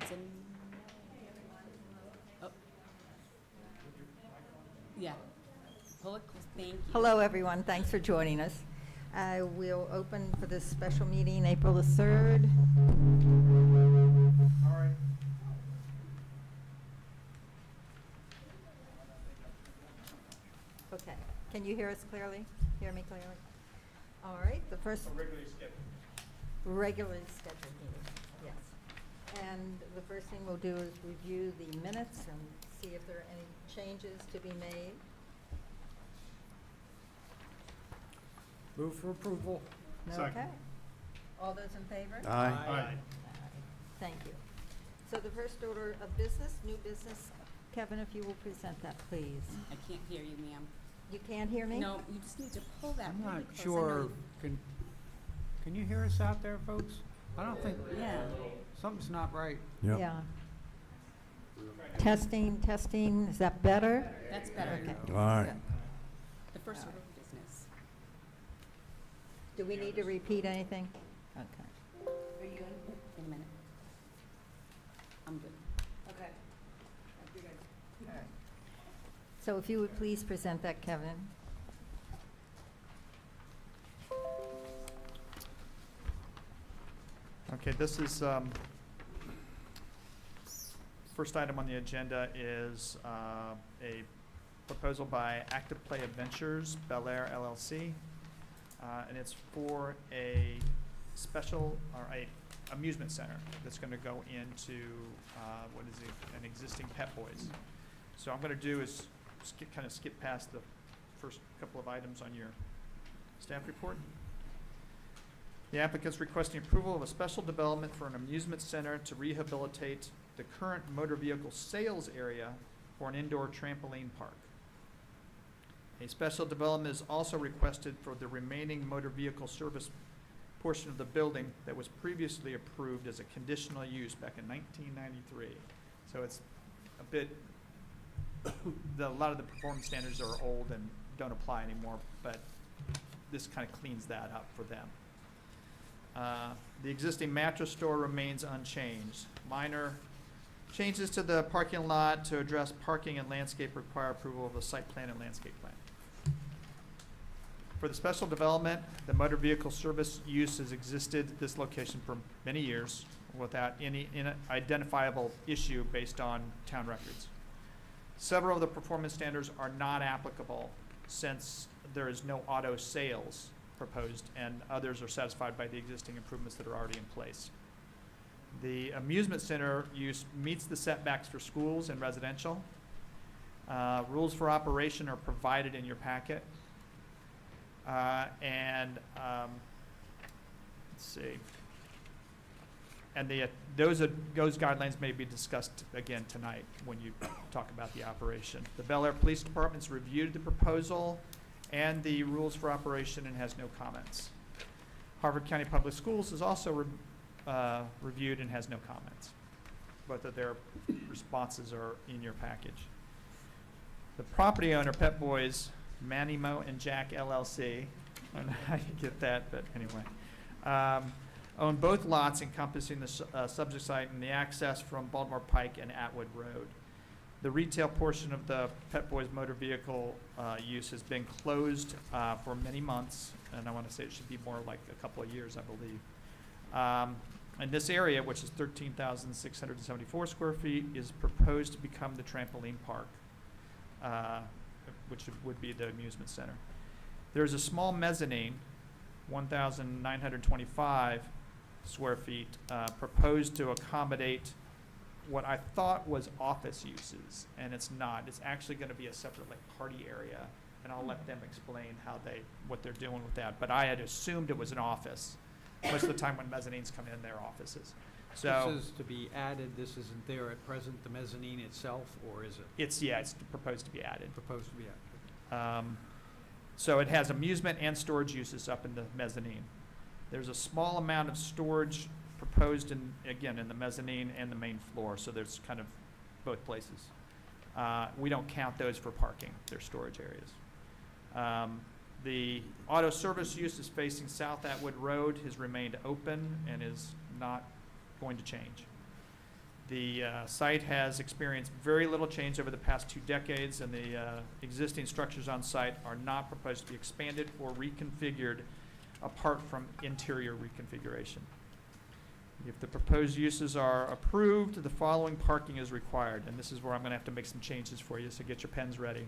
It's a. Oh. Yeah. Pull it close. Thank you. Hello, everyone. Thanks for joining us. We'll open for this special meeting April the 3rd. All right. Okay. Can you hear us clearly? Hear me clearly? All right. The first regularly scheduled meeting. Yes. And the first thing we'll do is review the minutes and see if there are any changes to be made. Move for approval. Second. Okay. All those in favor? Aye. Aye. All right. Thank you. So the first order of business, new business. Kevin, if you will present that, please. I can't hear you, ma'am. You can't hear me? No, you just need to pull that I'm really not close. I know sure, can you hear us out there, folks? I don't think, Yeah. something's not right. Yep. Yeah. Testing, testing. Is that better? That's better. Okay. All right. The first order of business. Do we need to repeat anything? Okay. Are you good? In a minute. I'm good. Okay. So if you would please present that, Kevin. Okay, this is, first item on the agenda is a proposal by Active Play Adventures, Bel Air LLC. And it's for a special, or a amusement center that's gonna go into, what is it, an existing Pet Boys. So I'm gonna do is kind of skip past the first couple of items on your staff report. The applicant's requesting approval of a special development for an amusement center to rehabilitate the current motor vehicle sales area for an indoor trampoline park. A special development is also requested for the remaining motor vehicle service portion of the building that was previously approved as a conditional use back in 1993. So it's a bit, a lot of the performance standards are old and don't apply anymore, but this kind of cleans that up for them. The existing mattress store remains unchanged. Minor changes to the parking lot to address parking and landscape require approval of the site plan and landscape plan. For the special development, the motor vehicle service use has existed at this location for many years without any identifiable issue based on town records. Several of the performance standards are not applicable since there is no auto sales proposed, and others are satisfied by the existing improvements that are already in place. The amusement center use meets the setbacks for schools and residential. Rules for operation are provided in your packet. Let's see. And those guidelines may be discussed again tonight when you talk about the operation. The Bel Air Police Department's reviewed the proposal and the rules for operation and has no comments. Harvard County Public Schools is also reviewed and has no comments. Both of their responses are in your package. The property owner, Pet Boys, Manny Mo and Jack LLC, I don't know how you get that, but anyway, own both lots encompassing the subject site and the access from Baltimore Pike and Atwood Road. The retail portion of the Pet Boys motor vehicle use has been closed for many months, and I want to say it should be more like a couple of years, I believe. And this area, which is 13,674 square feet, is proposed to become the trampoline park, which would be the amusement center. There's a small mezzanine, 1,925 square feet, proposed to accommodate what I thought was office uses, and it's not. It's actually going to be a separate like party area, and I'll let them explain what they're doing with that. But I had assumed it was an office. Most of the time when mezzanines come in, they're offices. So This is to be added, this isn't there at present, the mezzanine itself, or is it it's proposed to be added. proposed to be added? So it has amusement and storage uses up in the mezzanine. There's a small amount of storage proposed in the mezzanine and the main floor, so there's kind of both places. We don't count those for parking, they're storage areas. The auto service use is facing South Atwood Road, has remained open and is not going to change. The site has experienced very little change over the past 2 decades, and the existing structures on site are not proposed to be expanded or reconfigured apart from interior reconfiguration. If the proposed uses are approved, the following parking is required, and this is where I'm going to have to make some changes for you, so get your pens ready.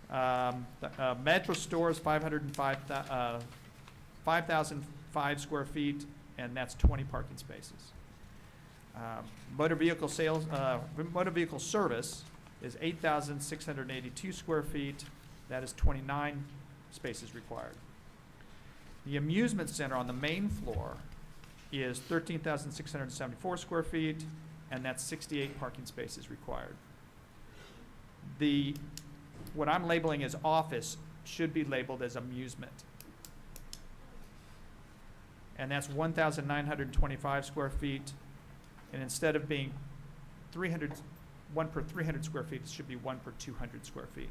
The Metro store is 5,005 square feet, and that's 20 parking spaces. Motor vehicle service is 8,682 square feet. That is 29 spaces required. The amusement center on the main floor is 13,674 square feet, and that's 68 parking spaces required. What I'm labeling as office should be labeled as amusement. And that's 1,925 square feet. And instead of being 1 per 300 square feet, it should be 1 per 200 square feet.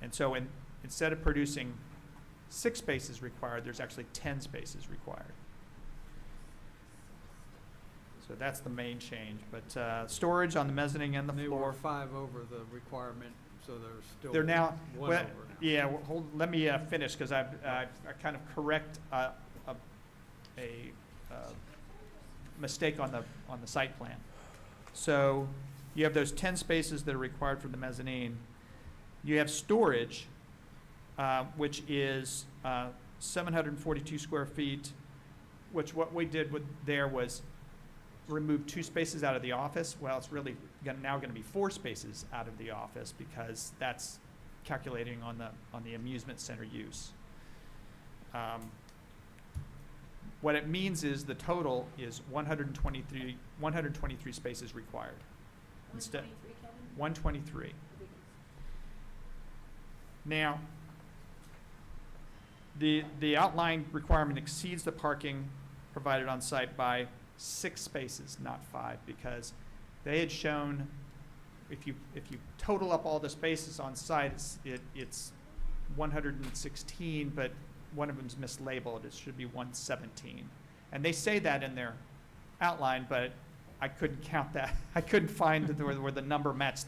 And so instead of producing 6 spaces required, there's actually 10 spaces required. So that's the main change. But storage on the mezzanine and the They were floor. 5 over the requirement, so they're still. They're now, 1 well, over now. yeah, let me finish, because I kind of correct a mistake on the site plan. So you have those 10 spaces that are required for the mezzanine. You have storage, which is 742 square feet, which what we did there was remove 2 spaces out of the office. Well, it's really now going to be 4 spaces out of the office, because that's calculating on the amusement center use. What it means is the total is 123 spaces required. Instead, 123. Now, the outline requirement exceeds the parking provided on site by 6 spaces, not 5, because they had shown if you total up all the spaces on site, it's 116, but one of them's mislabeled. It should be 117. And they say that in their outline, but I couldn't count that. I couldn't find where the number matched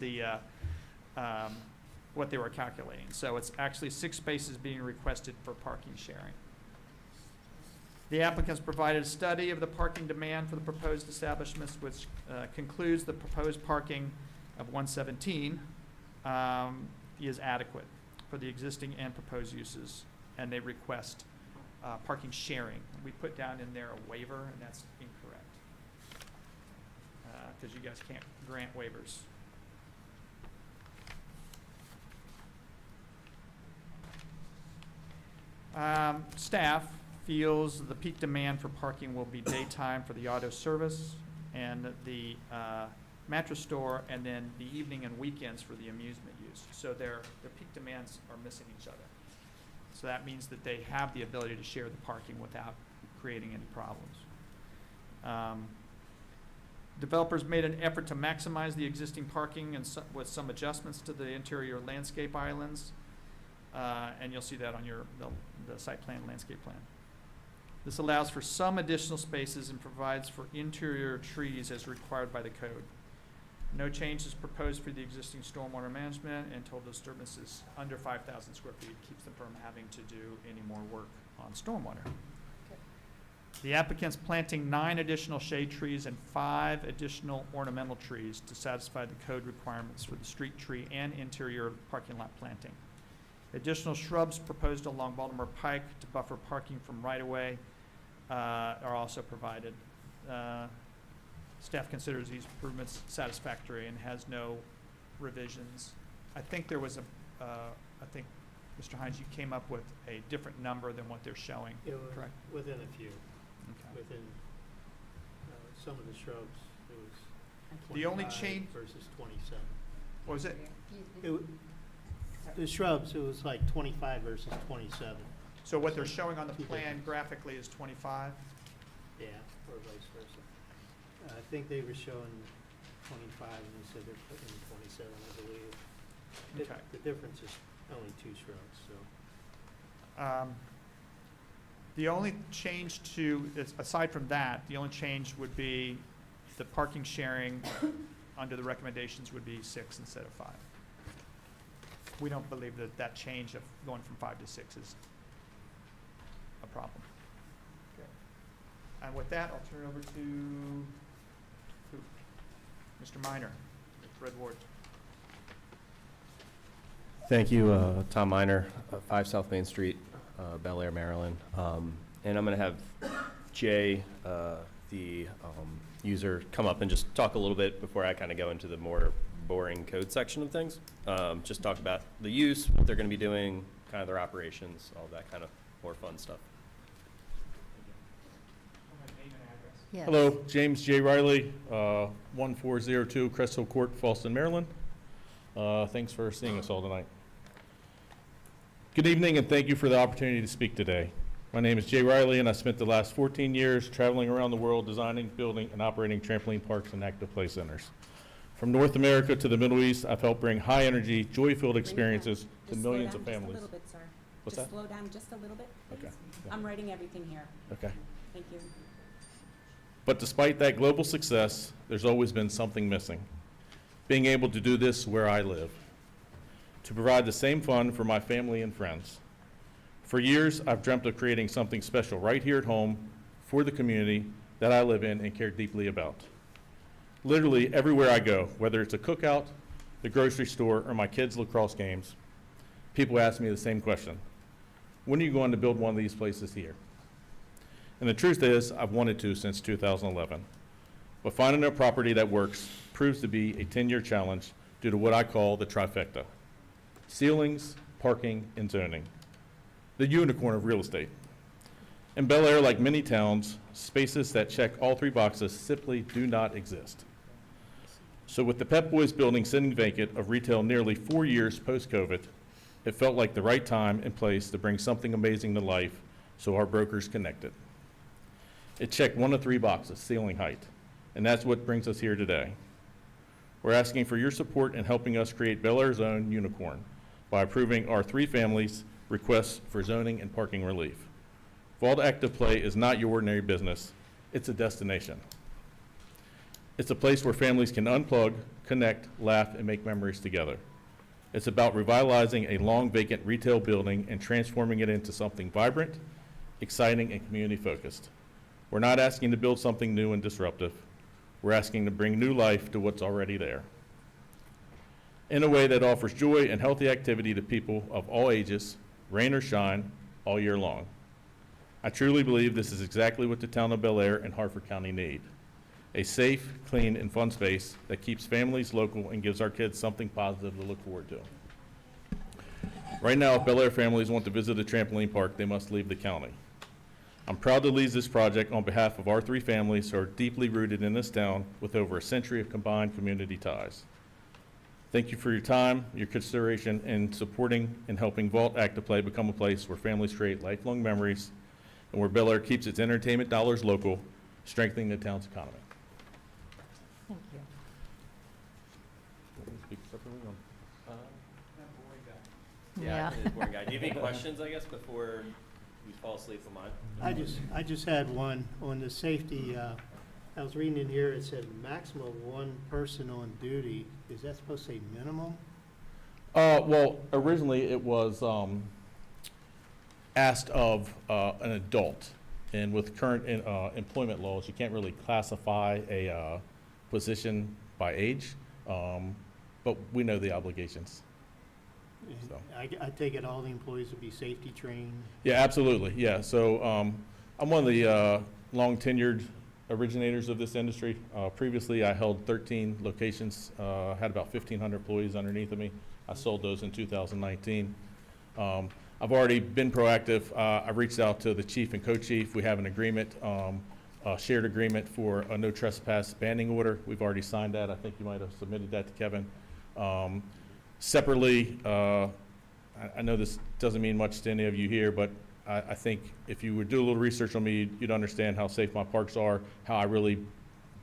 what they were calculating. So it's actually 6 spaces being requested for parking sharing. The applicants provided a study of the parking demand for the proposed establishments, which concludes the proposed parking of 117 is adequate for the existing and proposed uses, and they request parking sharing. We put down in there a waiver, and that's incorrect, because you guys can't grant waivers. Staff feels the peak demand for parking will be daytime for the auto service and the mattress store, and then the evening and weekends for the amusement use. So their peak demands are missing each other. So that means that they have the ability to share the parking without creating any problems. Developers made an effort to maximize the existing parking and with some adjustments to the interior landscape islands. And you'll see that on the site plan, landscape plan. This allows for some additional spaces and provides for interior trees as required by the code. No change is proposed for the existing stormwater management, and total disturbances under 5,000 square feet keeps them from having to do any more work on stormwater. Okay. The applicant's planting 9 additional shade trees and 5 additional ornamental trees to satisfy the code requirements for the street tree and interior parking lot planting. Additional shrubs proposed along Baltimore Pike to buffer parking from right-of-way are also provided. Staff considers these improvements satisfactory and has no revisions. I think there was I think, Mr. Hines, you came up with a different number than what they're showing, It was correct? within a few, Okay. within some of the shrubs, it was The only 25 change, versus 27. what was it? The shrubs, it was like 25 versus 27, So what they're showing on the Two plan different. graphically is 25? yeah, or vice versa. I think they were showing 25, and they said they're putting in 27, I believe. Okay. The difference is only 2 shrubs, so. The only change aside from that, the only change would be the parking sharing under the recommendations would be 6 instead of 5. We don't believe that that change of going from 5 to 6 is a problem. Okay. And with that, I'll turn it over to who? Mr. Minor with Red Ward. Thank you, Tom Miner, 5 South Main Street, Bel Air, Maryland. And I'm going to have Jay, the user, come up and just talk a little bit before I kind of go into the more boring code section of things. Just talk about the use, what they're going to be doing, kind of their operations, all that kind of more fun stuff. Yes. Hello, James J. Riley, 1402 Crest Hill Court, Fallston, Maryland. Thanks for seeing us all tonight. Good evening, and thank you for the opportunity to speak today. My name is Jay Riley, and I spent the last 14 years traveling around the world designing, building, and operating trampoline parks and active play centers. From North America to the Middle East, I've helped bring high-energy, joy-filled experiences to Just slow millions down of just a families. little bit, sir. What's Just that? slow down just a little bit, please. Okay. I'm writing everything here. Okay. Thank you. But despite that global success, there's always been something missing. Being able to do this where I live, to provide the same fun for my family and friends. For years, I've dreamt of creating something special right here at home for the community that I live in and care deeply about. Literally everywhere I go, whether it's a cookout, the grocery store, or my kids' lacrosse games, people ask me the same question. When are you going to build one of these places here? And the truth is, I've wanted to since 2011. But finding a property that works proves to be a 10-year challenge due to what I call the trifecta: ceilings, parking, and zoning. The unicorn of real estate. In Bel Air, like many towns, spaces that check all 3 boxes simply do not exist. So with the Pep Boys building sitting vacant of retail nearly 4 years post-COVID, it felt like the right time and place to bring something amazing to life, so our brokers connected. It checked 1 of 3 boxes, ceiling height, and that's what brings us here today. We're asking for your support in helping us create Bel Air's own unicorn by approving our 3 families' requests for zoning and parking relief. Vault Active Play is not your ordinary business. It's a destination. It's a place where families can unplug, connect, laugh, and make memories together. It's about revitalizing a long vacant retail building and transforming it into something vibrant, exciting, and community-focused. We're not asking to build something new and disruptive. We're asking to bring new life to what's already there, in a way that offers joy and healthy activity to people of all ages, rain or shine, all year long. I truly believe this is exactly what the town of Bel Air and Harford County need: a safe, clean, and fun space that keeps families local and gives our kids something positive to look forward to. Right now, if Bel Air families want to visit a trampoline park, they must leave the county. I'm proud to lead this project on behalf of our 3 families who are deeply rooted in this town with over a century of combined community ties. Thank you for your time, your consideration, and supporting and helping Vault Active Play become a place where families create lifelong memories and where Bel Air keeps its entertainment dollars local, strengthening the town's economy. Thank you. Yeah, it's a boring guy. Do you have any questions, I guess, before we fall asleep on mine? I just had one on the safety. I was reading in here, it said maximum of 1 person on duty. Is that supposed to say minimum? Well, originally it was asked of an adult, and with current employment laws, you can't really classify a position by age, but we know the obligations. So. I take it all the employees would be safety trained? Yeah, absolutely, yeah. So I'm one of the long-tenured originators of this industry. Previously, I held 13 locations, had about 1,500 employees underneath of me. I sold those in 2019. I've already been proactive. I reached out to the chief and co-chief. We have an agreement, a shared agreement for a no trespass banning order. We've already signed that. I think you might have submitted that to Kevin. Separately, I know this doesn't mean much to any of you here, but I think if you would do a little research on me, you'd understand how safe my parks are, how I really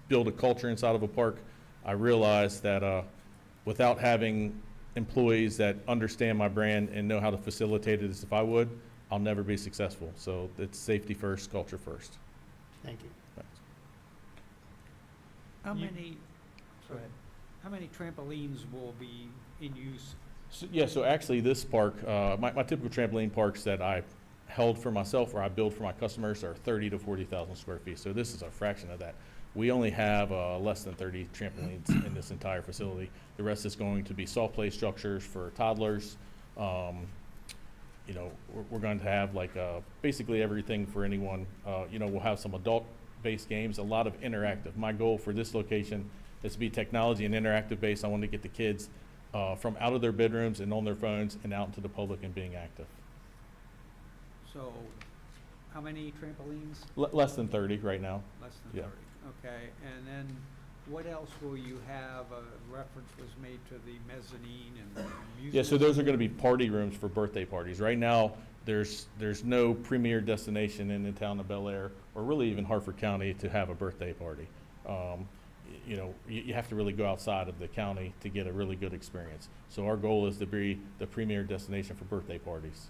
build a culture inside of a park. I realize that without having employees that understand my brand and know how to facilitate it as if I would, I'll never be successful. So it's safety first, culture first. Thank you. Thanks. How You- many, Go ahead. how many trampolines will be in use? Yeah, so actually this park, my typical trampoline parks that I held for myself or I build for my customers are 30 to 40,000 square feet. So this is a fraction of that. We only have less than 30 trampolines in this entire facility. The rest is going to be soft play structures for toddlers. You know, we're going to have like basically everything for anyone. You know, we'll have some adult-based games, a lot of interactive. My goal for this location is to be technology and interactive based. I want to get the kids from out of their bedrooms and on their phones and out into the public and being active. So, how many trampolines? Less than 30 right now. Less than Yeah. 30, okay. And then what else will you have? A reference was made to the mezzanine and the music. Yeah, so those are going to be party rooms for birthday parties. Right now, there's no premier destination in the town of Bel Air, or really even Hartford County, to have a birthday party. You know, you have to really go outside of the county to get a really good experience. So our goal is to be the premier destination for birthday parties.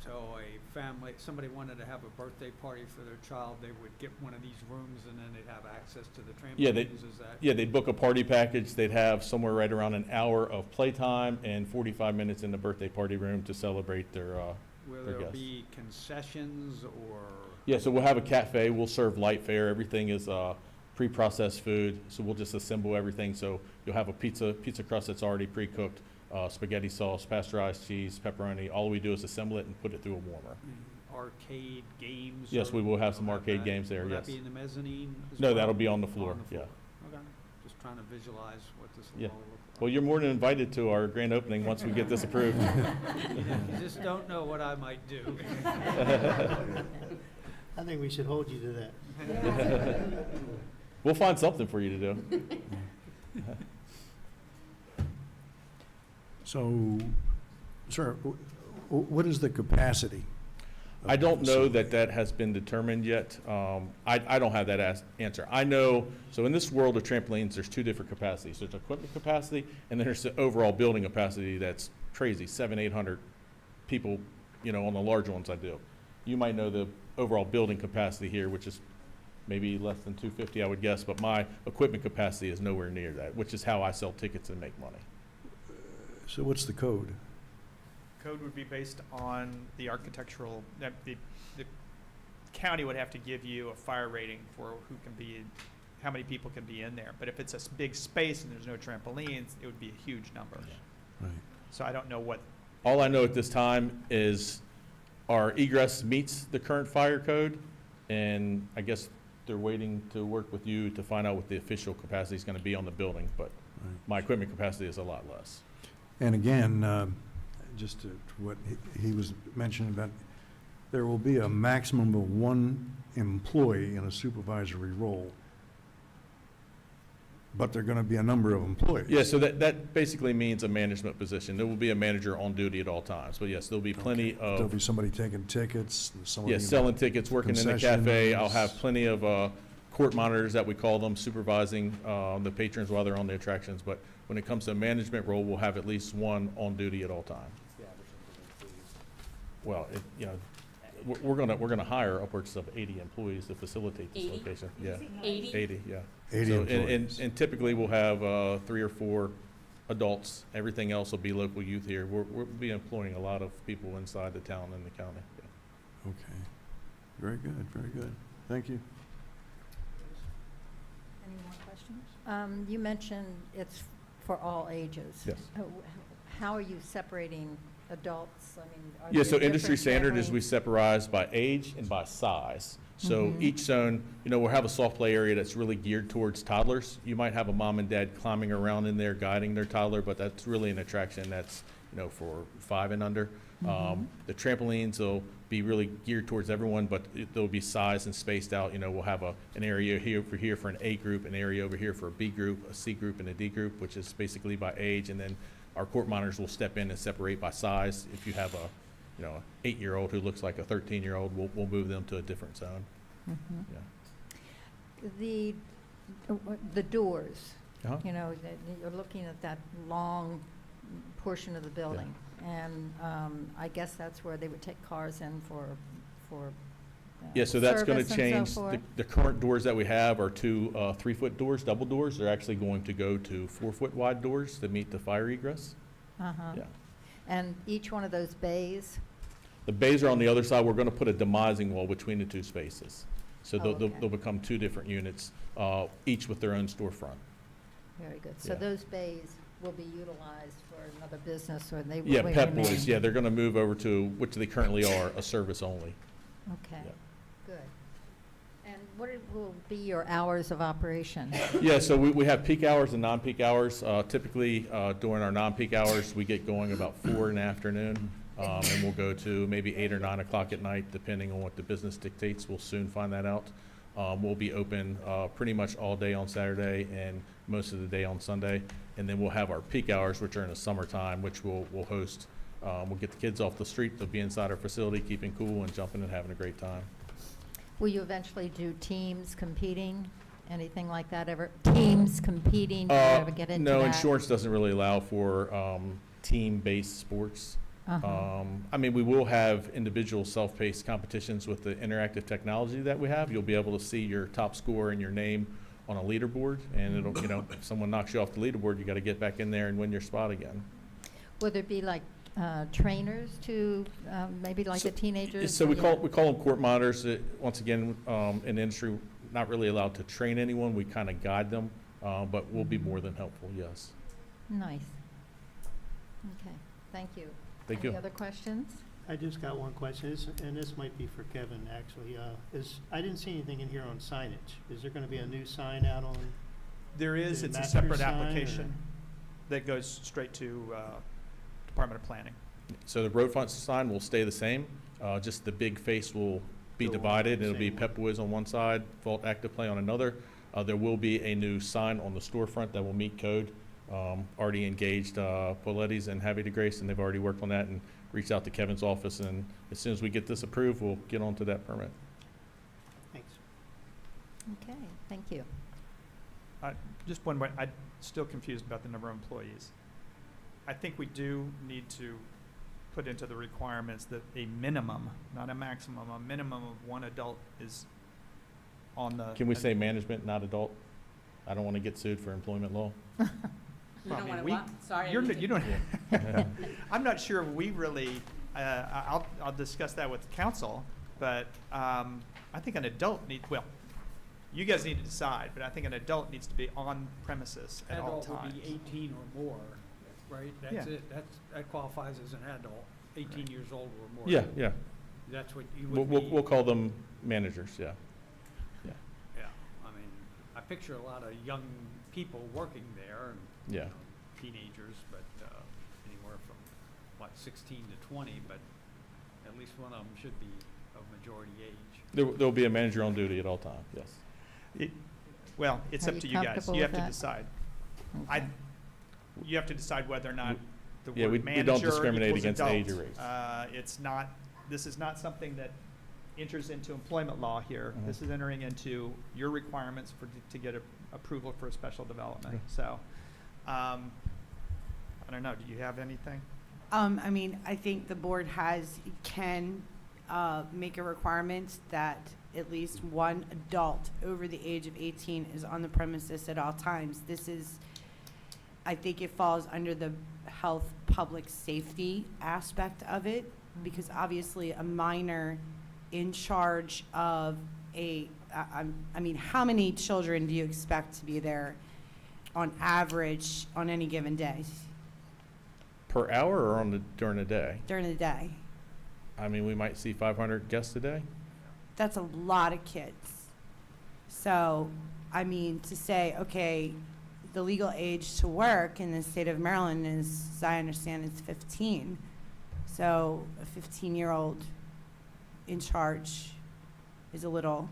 So a family, somebody wanted to have a birthday party for their child, they would get one of these rooms and then they'd have access to the Yeah, trampolines, is that? Yeah, they'd book a party package. They'd have somewhere right around an hour of playtime and 45 minutes in the birthday party room to celebrate their Will their there guests. be concessions or? Yeah, so we'll have a cafe, we'll serve light fare, everything is pre-processed food, so we'll just assemble everything. So you'll have a pizza crust that's already pre-cooked, spaghetti sauce, pasteurized cheese, pepperoni. All we do is assemble it and put it through a warmer. Arcade games? Yes, or- we will have some you'll arcade that? games there, Will yes. that be in the mezzanine as No, well? that'll be on the floor, yeah. Okay, just trying to visualize what this will Yeah. all look like. Well, you're more than invited to our grand opening once we get this approved. You just don't know what I might do. I think we should hold you to that. We'll find something for you to do. So, sir, what is the capacity? of I the don't know facility? that has been determined yet. I don't have that answer. I know, so in this world of trampolines, there's two different capacities. There's equipment capacity, and then there's the overall building capacity that's crazy, 700-800 people, you know, on the larger ones I do. You might know the overall building capacity here, which is maybe less than 250, I would guess, but my equipment capacity is nowhere near that, which is how I sell tickets and make money. So what's the code? Code would be based on the architectural, the county would have to give you a fire rating for who can be, how many people can be in there. But if it's a big space and there's no trampolines, it would be a huge number. Right. So I don't know what, All I know at this time is our egress meets the current fire code, and I guess they're waiting to work with you to find out what the official capacity is going to be on the building, but Right. my equipment capacity is a lot less. And again, just to what he was mentioning about, there will be a maximum of one employee in a supervisory role, but there are going to be a number of employees. Yeah, so that basically means a management position. There will be a manager on duty at all times, but yes, there'll be plenty There'll of, be somebody taking tickets, and somebody. yes, selling tickets, working in the cafe. I'll have Concessions. plenty of court monitors that we call them, supervising the patrons while they're on the attractions, but when it comes to a management role, we'll have at least one on duty at all times. Well, you know, we're gonna hire upwards of 80 employees to facilitate this 80? location. Yeah, 80? 80, yeah. 80 So, employees. and typically we'll have 3 or 4 adults. Everything else will be local youth here. We'll be employing a lot of people inside the town and the county. Yeah. Okay. Very good, very good. Thank you. Any more questions? You mentioned it's for all ages. Yes. How are you separating adults? I mean, are Yeah, there so industry different standard is family- we separize by age and by size. So Mhm. each zone, you know, we'll have a soft play area that's really geared towards toddlers. You might have a mom and dad climbing around in there guiding their toddler, but that's really an attraction that's, you know, for 5 and under. The trampolines will be really geared towards everyone, but they'll be sized and spaced out. You know, we'll have an area here for an A group, an area over here for a B group, a C group, and a D group, which is basically by age. And then our court monitors will step in and separate by size. If you have a, you know, 8-year-old who looks like a 13-year-old, we'll move them to a different zone. Mhm. Yeah. The doors, Uh-huh. you know, you're looking at that long portion of the building. And I guess that's where they would take cars in for Yeah, so that's going service to and change. so forth? The current doors that we have are two 3-foot doors, double doors. They're actually going to go to 4-foot wide doors to meet the fire egress. Uh-huh. Yeah. And each one of those bays? The bays are on the other side. We're going to put a demising wall between the two spaces. So Oh, they'll okay. they'll become two different units, each with their own storefront. Very good. So Yeah. those bays will be utilized for another business, or they will Yeah, remain? Pep Boys, yeah, they're going to move over to, which they currently are, a service only. Okay, Yeah. good. And what will be your hours of operation? Yeah, so we have peak hours and non-peak hours. Typically, during our non-peak hours, we get going about 4 in the afternoon, and we'll go to maybe 8 or 9 o'clock at night, depending on what the business dictates. We'll soon find that out. We'll be open pretty much all day on Saturday and most of the day on Sunday. And then we'll have our peak hours, which are in the summertime, which we'll host. We'll get the kids off the street. They'll be inside our facility, keeping cool and jumping and having a great time. Will you eventually do teams competing, anything like that ever? Teams competing, do you ever get into that? No, insurance doesn't really allow for team-based sports. Uh-huh. I mean, we will have individual self-paced competitions with the interactive technology that we have. You'll be able to see your top score and your name on a leaderboard, and it'll, if someone knocks you off the leaderboard, you got to get back in there and win your spot again. Will there be like trainers to, maybe like the teenagers? So we Yeah. call them court monitors. Once again, in the industry, not really allowed to train anyone. We kind of guide them, but we'll be more than helpful, yes. Nice. Okay, thank you. Thank you. Any other questions? I just got one question, and this might be for Kevin, actually. I didn't see anything in here on signage. Is there going to be a new sign out on? There is, The it's a master separate sign, application that goes straight to Department of Planning. So the road front sign will stay the same, just the big face will be Go on divided. the It'll be same Pep Boys on one side, Vault Active Play on another. There will be a new sign on the storefront that will meet code. Already engaged Pauletti's and Havy DeGrace, and they've already worked on that and reached out to Kevin's office. And as soon as we get this approved, we'll get on to that permit. Thanks. Okay, thank you. Just one way, I'm still confused about the number of employees. I think we do need to put into the requirements that a minimum, not a maximum, a minimum of one adult is on the. Can we say management, not adult? I don't want to get sued for employment law. You Well, I don't mean, want to we- what? Sorry. I You're, didn't you mean don't, I'm not sure we really, I'll discuss that with council, but I think an adult well, you guys need to decide, but I think an adult needs to be on premises at all Adult times. would be 18 or more, right? That's Yeah. it. That qualifies as an adult, 18 years old or more. Yeah, yeah. That's what you We'll, would we'll, be. we'll call them managers, yeah. Yeah, I mean, I picture a lot of young people working there and Yeah. teenagers, but anywhere from, 16 to 20, but at least one of them should be of majority age. There'll be a manager on duty at all times, yes. Well, it's Are up you to you guys. comfortable You with have to that? decide. Okay. You have to decide whether or not the Yeah, word we manager don't discriminate equals against adult. age or race. It's not, this is not something that enters into employment law here. Mhm. This is entering into your requirements to get approval for a special development. Okay. So, I don't know, do you have anything? I mean, I think the board can make a requirement that at least one adult over the age of 18 is on the premises at all times. I think it falls under the health, public safety aspect of it, because obviously a minor in charge of I mean, how many children do you expect to be there on average on any given day Per hour or during the day? during the day? I mean, we might see 500 guests a day. That's a lot of kids. So, I mean, to say, okay, the legal age to work in the state of Maryland is, as I understand, it's 15. So a 15-year-old in charge is a little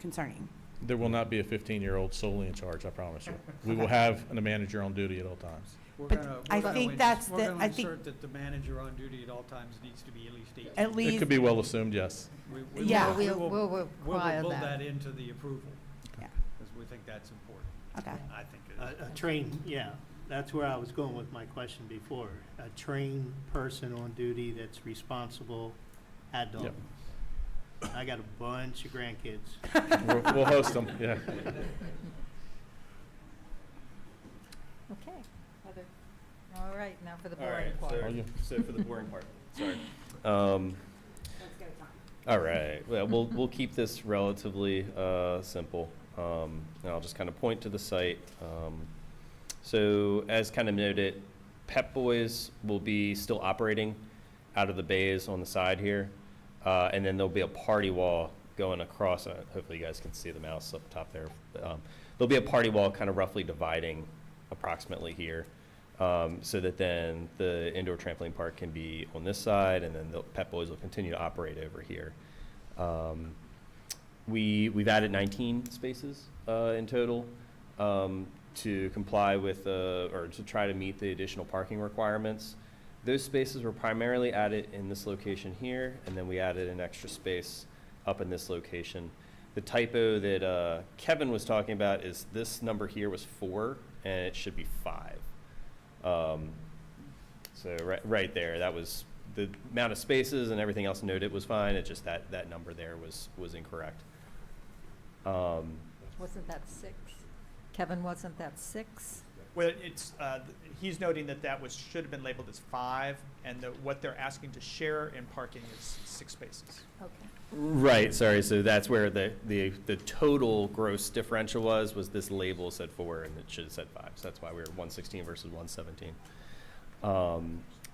concerning. There will not be a 15-year-old solely in charge, I promise you. We will have a manager on duty at all times. We're But gonna- I we're gonna think ins- that's We're the- gonna I think- insert that the manager on duty at all times needs to be at least 18. At It least, could be well assumed, yes. We Yeah. We'll will require build that. that into the approval, yeah, because we think that's important. okay. I think it is. A trained, yeah, that's where I was going with my question before. A trained person on duty that's responsible adult. Yep. I got a bunch of grandkids. We'll host them, yeah. Okay. Heather. All right, now for the All boring right, part. All you. so for the boring part, sorry. Let's go, Tom. All right, well, we'll keep this relatively simple. And I'll just kind of point to the site. So as kind of noted, Pep Boys will be still operating out of the bays on the side here. And then there'll be a party wall going across, hopefully you guys can see the mouse up top there. There'll be a party wall kind of roughly dividing approximately here. So that then the indoor trampoline park can be on this side, and then the Pep Boys will continue to operate over here. We've added 19 spaces in total to comply with, or to try to meet the additional parking requirements. Those spaces were primarily added in this location here, and then we added an extra space up in this location. The typo that Kevin was talking about is this number here was 4, and it should be 5. So right there, that was the amount of spaces and everything else noted was fine. It's just that number there was incorrect. Wasn't that 6? Kevin, wasn't that 6? Well, it's, he's noting that should have been labeled as 5, and what they're asking to share in parking is 6 spaces. Okay. Right, sorry, so that's where the total gross differential was this label said 4 and it should have said 5, so that's why we were 116 versus 117.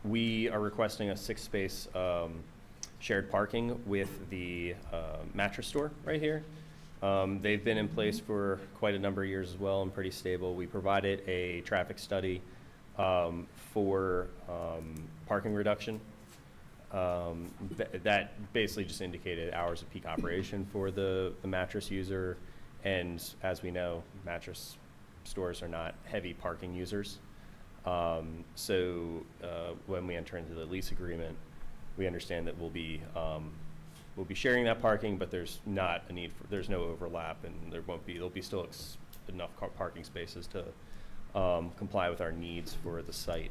We are requesting a 6-space shared parking with the mattress store right here. They've been in place for quite a number of years as well and pretty stable. We provided a traffic study for parking reduction. That basically just indicated hours of peak operation for the mattress user. And as we know, mattress stores are not heavy parking users. So when we enter into the lease agreement, we understand that we'll be sharing that parking, but there's not a need for, there's no overlap, and there'll be still enough parking spaces to comply with our needs for the site.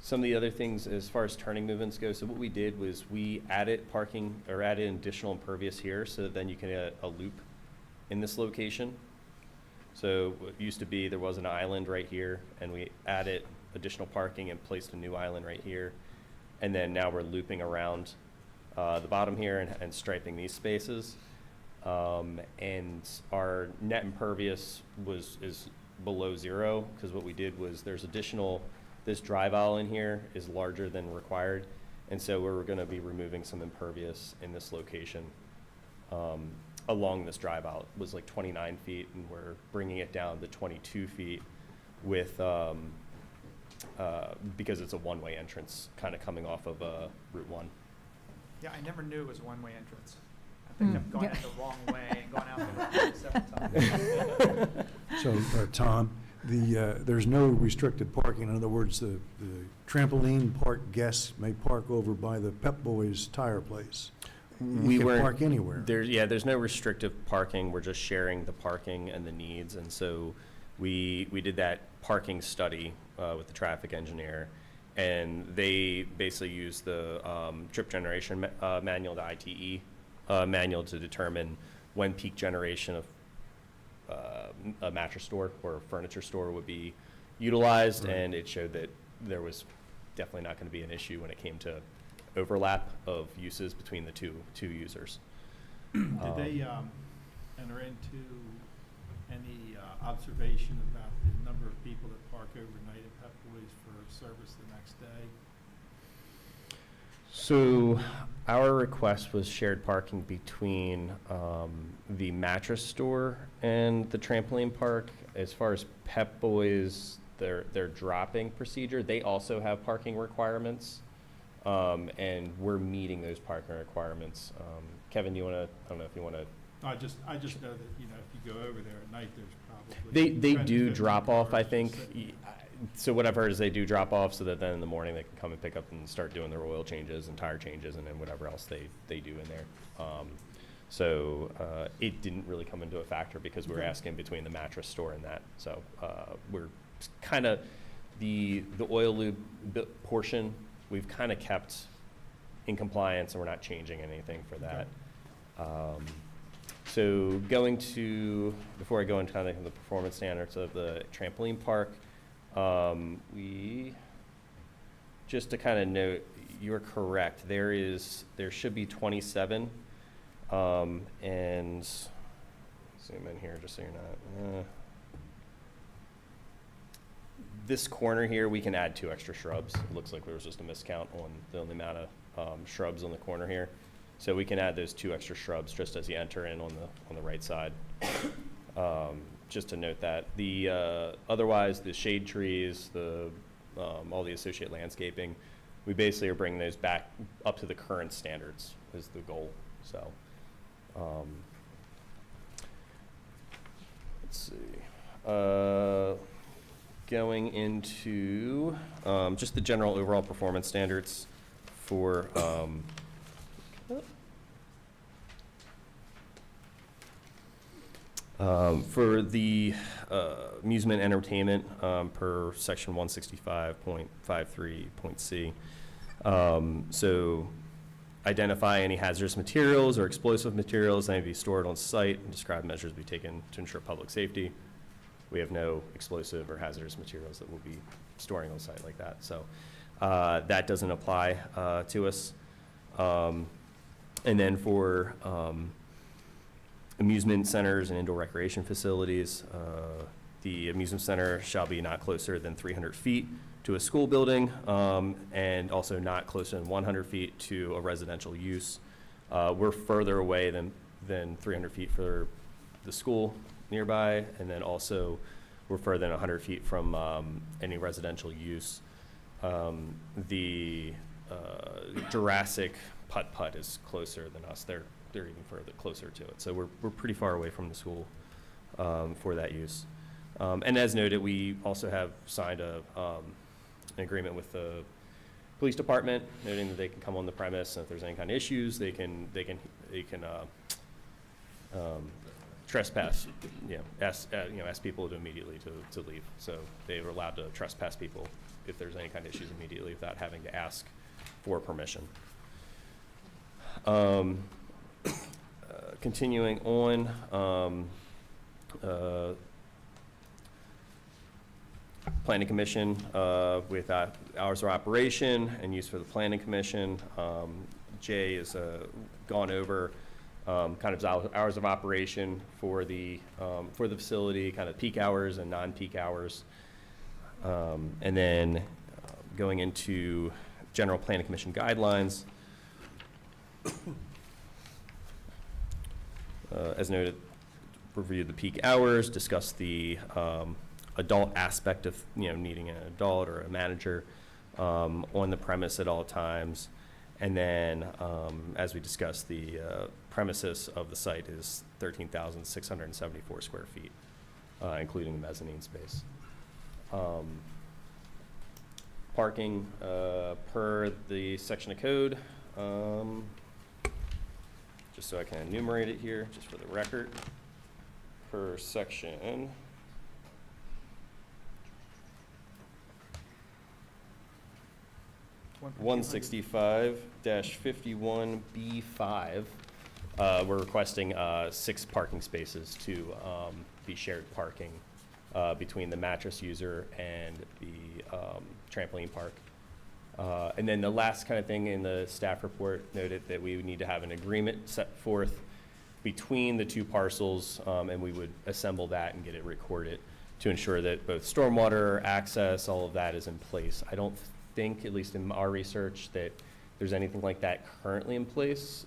Some of the other things as far as turning movements go, so what we did was we added parking, or added additional impervious here, so that then you can add a loop in this location. So what used to be, there was an island right here, and we added additional parking and placed a new island right here. And then now we're looping around the bottom here and striping these spaces. And our net impervious is below 0, because what we did was there's additional, this drive aisle in here is larger than required. And so we're gonna be removing some impervious in this location. Along this drive aisle, it was like 29 feet, and we're bringing it down to 22 feet with, because it's a one-way entrance kind of coming off of Route 1. Yeah, I never knew it was a one-way entrance. I think I've gone Yeah. in the wrong way and gone out the wrong way several times. So, Tom, there's no restricted parking. In other words, the trampoline park guests may park over by the Pep Boys tire place. You can park anywhere. There's no restrictive parking. We're just sharing the parking and the needs. And so we did that parking study with the traffic engineer, and they basically used the trip generation manual, the ITE manual, to determine when peak generation of a mattress store or a furniture store would be utilized. Right. And it showed that there was definitely not going to be an issue when it came to overlap of uses between the two users. Did they enter into any observation about the number of people that park overnight at Pep Boys for service the next day? So our request was shared parking between the mattress store and the trampoline park. As far as Pep Boys, their dropping procedure, they also have parking requirements. And we're meeting those parking requirements. Kevin, I don't know if you want to. I just know that, if you go over there at night, there's probably. They 10 to do 15 drop off, I cars think. sitting. So what I've heard is they do drop off, so that then in the morning they can come and pick up and start doing their oil changes and tire changes and then whatever else they do in there. So it didn't really come into a factor because we were asking between the mattress store and that. So we're kind of, the oil lube portion, we've kind of kept in compliance, and we're not changing anything for that. So before I go into kind of the performance standards of the trampoline park, just to kind of note, you're correct. There should be 27, and zoom in here just so you're not. This corner here, we can add 2 extra shrubs. It looks like there was just a miscount on the amount of shrubs on the corner here. So we can add those 2 extra shrubs just as you enter in on the right side. Just to note that. Otherwise, the shade trees, all the associated landscaping, we basically are bringing those back up to the current standards is the goal. So, let's see. Going into just the general overall performance standards for the amusement entertainment per section 165.53.c. So identify any hazardous materials or explosive materials that may be stored on site and describe measures to be taken to ensure public safety. We have no explosive or hazardous materials that we'll be storing on site like that. So that doesn't apply to us. And then for amusement centers and indoor recreation facilities, the amusement center shall be not closer than 300 feet to a school building, and also not closer than 100 feet to a residential use. We're further away than 300 feet for the school nearby, and then also we're further than 100 feet from any residential use. The Jurassic Putt-Putt is closer than us. They're even further closer to it. So we're pretty far away from the school for that use. And as noted, we also have signed an agreement with the police department, noting that they can come on the premise, and if there's any kind of issues, they can trespass. Ask people to immediately to leave. So they are allowed to trespass people if there's any kind of issues immediately without having to ask for permission. Continuing on, Planning Commission with hours of operation and use for the Planning Commission. Jay has gone over kind of hours of operation for the facility, kind of peak hours and non-peak hours, and then going into general Planning Commission guidelines. As noted, reviewed the peak hours, discussed the adult aspect of needing an adult or a manager on the premise at all times, and then as we discussed, the premises of the site is 13,674 square feet, including the mezzanine space. Parking per the section of code. Just so I can enumerate it here, just for the record, per section 165-51B5, we're requesting 6 parking spaces to be shared parking between the mattress user and the trampoline park. And then the last kind of thing in the staff report noted that we would need to have an agreement set forth between the 2 parcels, and we would assemble that and get it recorded to ensure that both stormwater access, all of that is in place. I don't think, at least in our research, that there's anything like that currently in place.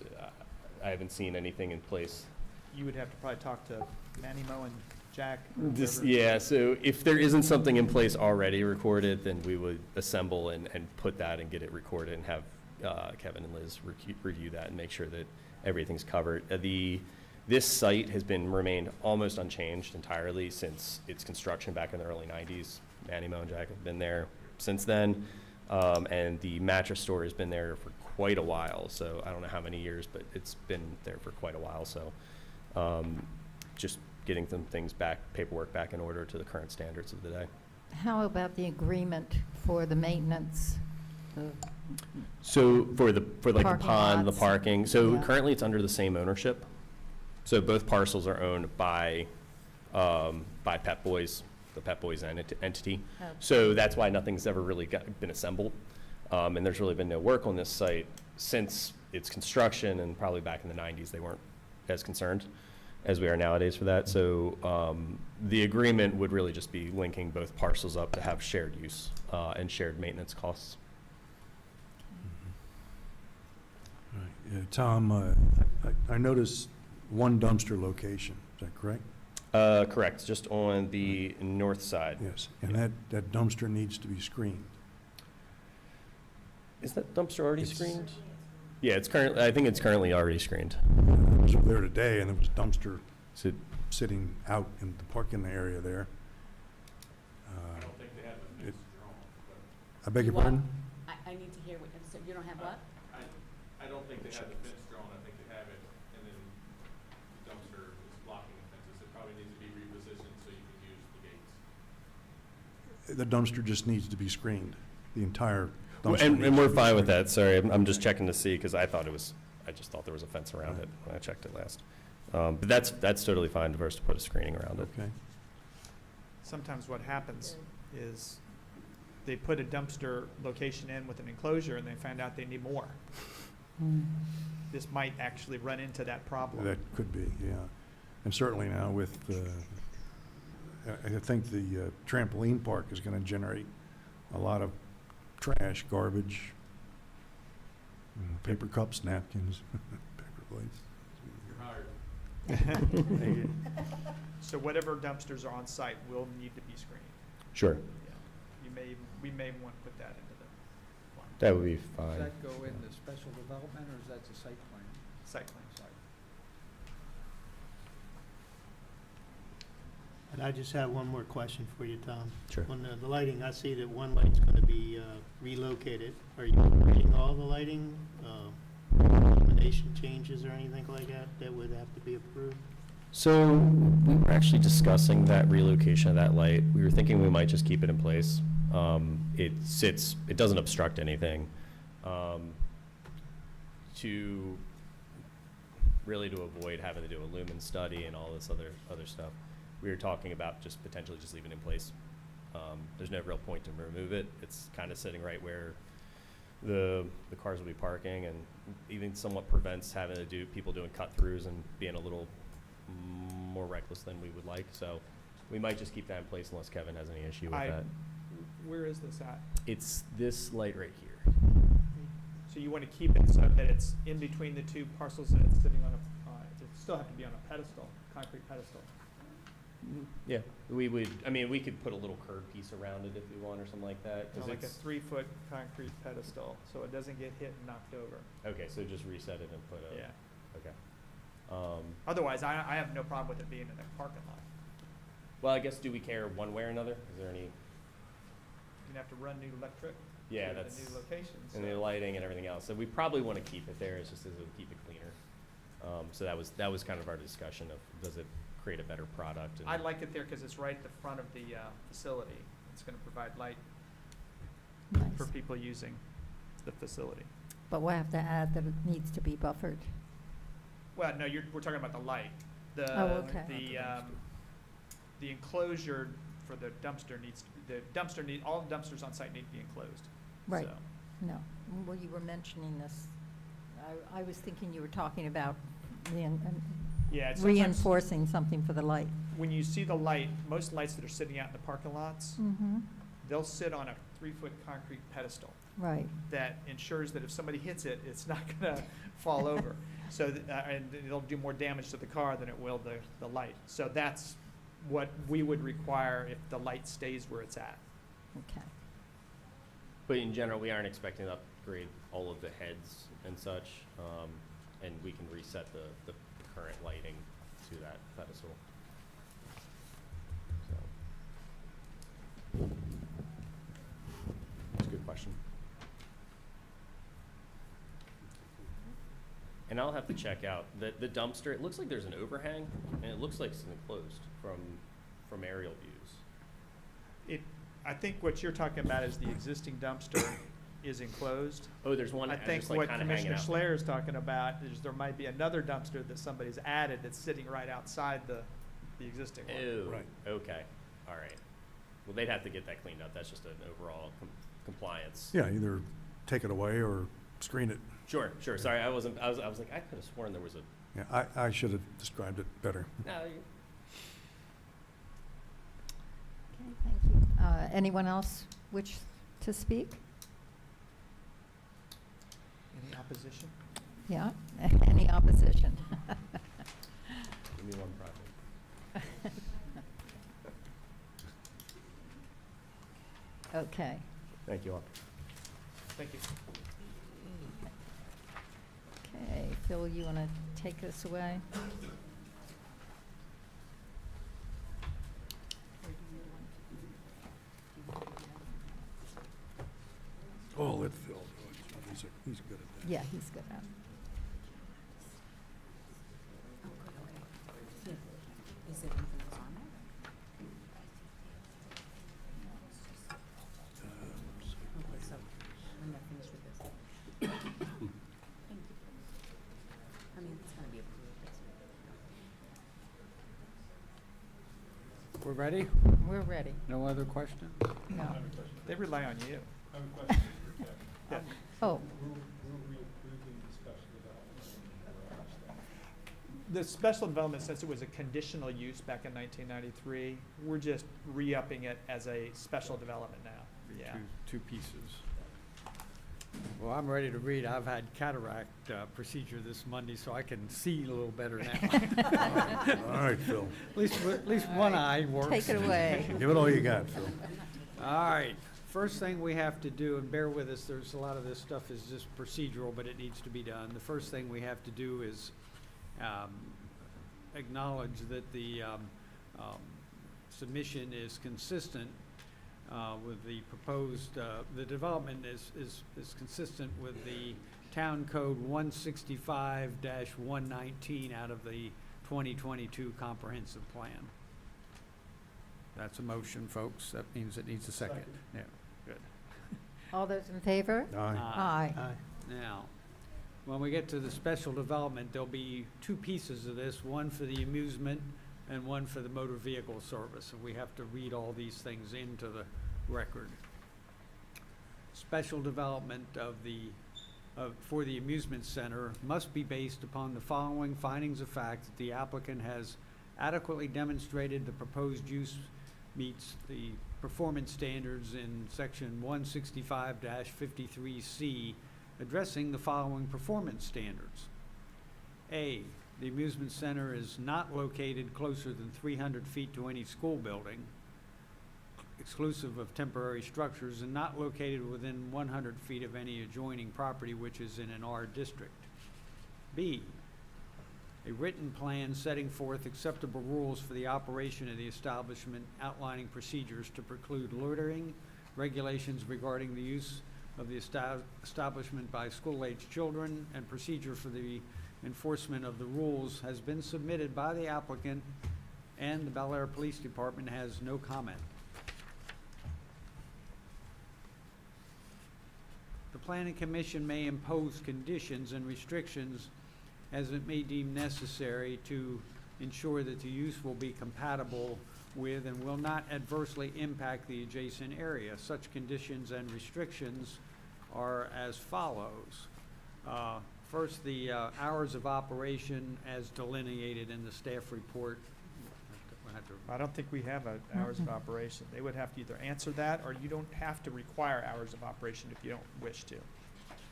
I haven't seen anything in place. You would have to probably talk to Manny Mo and Jack. Yeah, so if there isn't something in place already recorded, then we would assemble and put that and get it recorded and have Kevin and Liz review that and make sure that everything's covered. This site has remained almost unchanged entirely since its construction back in the early 90s. Manny Mo and Jack have been there since then, and the mattress store has been there for quite a while. So I don't know how many years, but it's been there for quite a while. So just getting some things back, paperwork back in order to the current standards of the day. How about the agreement for the maintenance of So for the Parking pond, the lots. parking, so Yeah. currently it's under the same ownership. So both parcels are owned by Pep Boys, the Pep Boys entity. Oh. So that's why nothing's ever really been assembled. And there's really been no work on this site since its construction, and probably back in the 90s, they weren't as concerned as we are nowadays for that. So the agreement would really just be linking both parcels up to have shared use and shared maintenance costs. Right. Tom, I noticed one dumpster location, is that correct? Correct, just on the north side. Yes, and that dumpster needs to be screened. Is that dumpster already It's- screened? Yeah, I think it's currently already screened. I was over there today, and there was a dumpster So sitting out in the parking area there. I don't think they have the fence drawn, I beg your What? pardon? I need to hear what, so you don't have what? I don't think they have the fence drawn, I think they have it, and then the dumpster is blocking the fences. It probably needs to be repositioned so you can use the gates. The dumpster just needs to be screened, the entire dumpster. And needs we're to be fine with screened. that, sorry, I'm just checking to see, because I just thought there was a fence around it when I checked it last. But that's totally fine for us to put a screening around it. Okay. Sometimes what happens is they put a dumpster location in with an enclosure and they find out they need more. This might actually run into that problem. That could be, yeah. And certainly now with, I think the trampoline park is going to generate a lot of trash, garbage, paper cups, napkins, paper plates. You're hired. So whatever dumpsters are on site will need to be screened. Sure, Yeah. We may want to put that into the plan. that would be Does fine. that go in the special development, or is that the site plan? Site plan. And I just have one more question for you, Tom. Sure. On the lighting, I see that one light's going to be relocated. Are you upgrading all the lighting, illumination changes or anything like that that would have to be approved? So we were actually discussing that relocation of that light. We were thinking we might just keep it in place. It doesn't obstruct anything. To avoid having to do a lumen study and all this other stuff, we were talking about just potentially just leaving it in place. There's no real point to remove it. It's kind of sitting right where the cars will be parking, and even somewhat prevents having to do people doing cut-throughs and being a little more reckless than we would like. So we might just keep that in place unless Kevin has any issue with that. Where is this at? It's this light right here. So you want to keep it so that it's in between the two parcels and it's sitting on it still have to be on a pedestal, concrete pedestal. Yeah, we could put a little curb piece around it if we want or something like that. 'cause Like a it's- 3-foot concrete pedestal, so it doesn't get hit and knocked over. Okay, so just reset it and put a. Yeah. Okay. Otherwise, I have no problem with it being in the parking lot. Well, I guess, do we care one way or another? Is there any, You're gonna have to run new electric. Yeah, to that's- the new locations. and the lighting and everything else? So we probably want to keep it there, it's just as it would keep it cleaner. So that was kind of our discussion of, does it create a better product? And- I like it there because it's right at the front of the facility. It's gonna provide light for Nice. people using the facility. But we'll have to add that it needs to be buffered. Well, no, we're talking about the light. Oh, okay. The enclosure for the dumpster all the dumpsters on site need to be enclosed. Right. So, No. Well, you were mentioning this. I was thinking you were talking about yeah, sometimes reinforcing something for the light. when you see the light, most lights that are sitting out in the parking lots, Mm-hmm. they'll sit on a 3-foot concrete pedestal Right. that ensures that if somebody hits it, it's not gonna fall over. So, and it'll do more damage to the car than it will the light. So that's what we would require if the light stays where it's at. Okay. But in general, we aren't expecting to upgrade all of the heads and such, and we can reset the current lighting to that pedestal. So. That's a good question. And I'll have to check out the dumpster. It looks like there's an overhang, and it looks like it's enclosed from aerial views. I think what you're talking about is the existing dumpster is enclosed. Oh, there's one I that's think just like what kind of hanging Commissioner out there. Schleyer is talking about is there might be another dumpster that somebody's added that's sitting right outside the existing one. Ew, Right. okay, all right. Well, they'd have to get that cleaned up. That's just an overall compliance. Yeah, either take it away or screen it. Sure, sure. Sorry, I was like, I could have sworn there was a, Yeah, I should have described it better. no, Okay, thank you. Anyone else wish to speak? Any opposition? Yeah, any opposition? give me one project. Okay. Thank you all. Thank you. Okay, Phil, you want to take this away? Oh, let Phil do it. He's good at that. Yeah, he's good at it. Is there anything else on there? Okay, so I'm not finished with this. Thank you. I mean, it's gonna be approved. We're ready? We're ready. No other questions? No. They rely on you. I have a question for Kevin. Yeah. Oh, We're reapproving the special development. The special development, since it was a conditional use back in 1993, we're just re-upping it as a special development now. Yeah. Two pieces. Well, I'm ready to read. I've had cataract procedure this Monday, so I can see a little better now. All right, Phil. At least one eye works. take it away. Give it all you got, Phil. All right, first thing we have to do, and bear with us, there's a lot of this stuff is just procedural, but it needs to be done. The first thing we have to do is acknowledge that the submission is consistent with the proposed, the development is consistent with the Town Code 165-119 out of the 2022 Comprehensive Plan. That's a motion, folks. That means it needs a second. Yeah, good. All those in favor? Aye. Aye. Now, when we get to the special development, there'll be two pieces of this, one for the amusement and one for the motor vehicle service, and we have to read all these things into the record. Special development for the amusement center must be based upon the following findings of fact: that the applicant has adequately demonstrated the proposed use meets the performance standards in section 165-53C, addressing the following performance standards. A, the amusement center is not located closer than 300 feet to any school building, exclusive of temporary structures, and not located within 100 feet of any adjoining property which is in an R district. B, a written plan setting forth acceptable rules for the operation of the establishment, outlining procedures to preclude loitering, regulations regarding the use of the establishment by school-aged children, and procedure for the enforcement of the rules has been submitted by the applicant, and the Bel Air Police Department has no comment. The Planning Commission may impose conditions and restrictions as it may deem necessary to ensure that the use will be compatible with and will not adversely impact the adjacent area. Such conditions and restrictions are as follows. First, the hours of operation as delineated in the staff report. We'll have to- I don't think we have hours of operation. They would have to either answer that, or you don't have to require hours of operation if you don't wish to.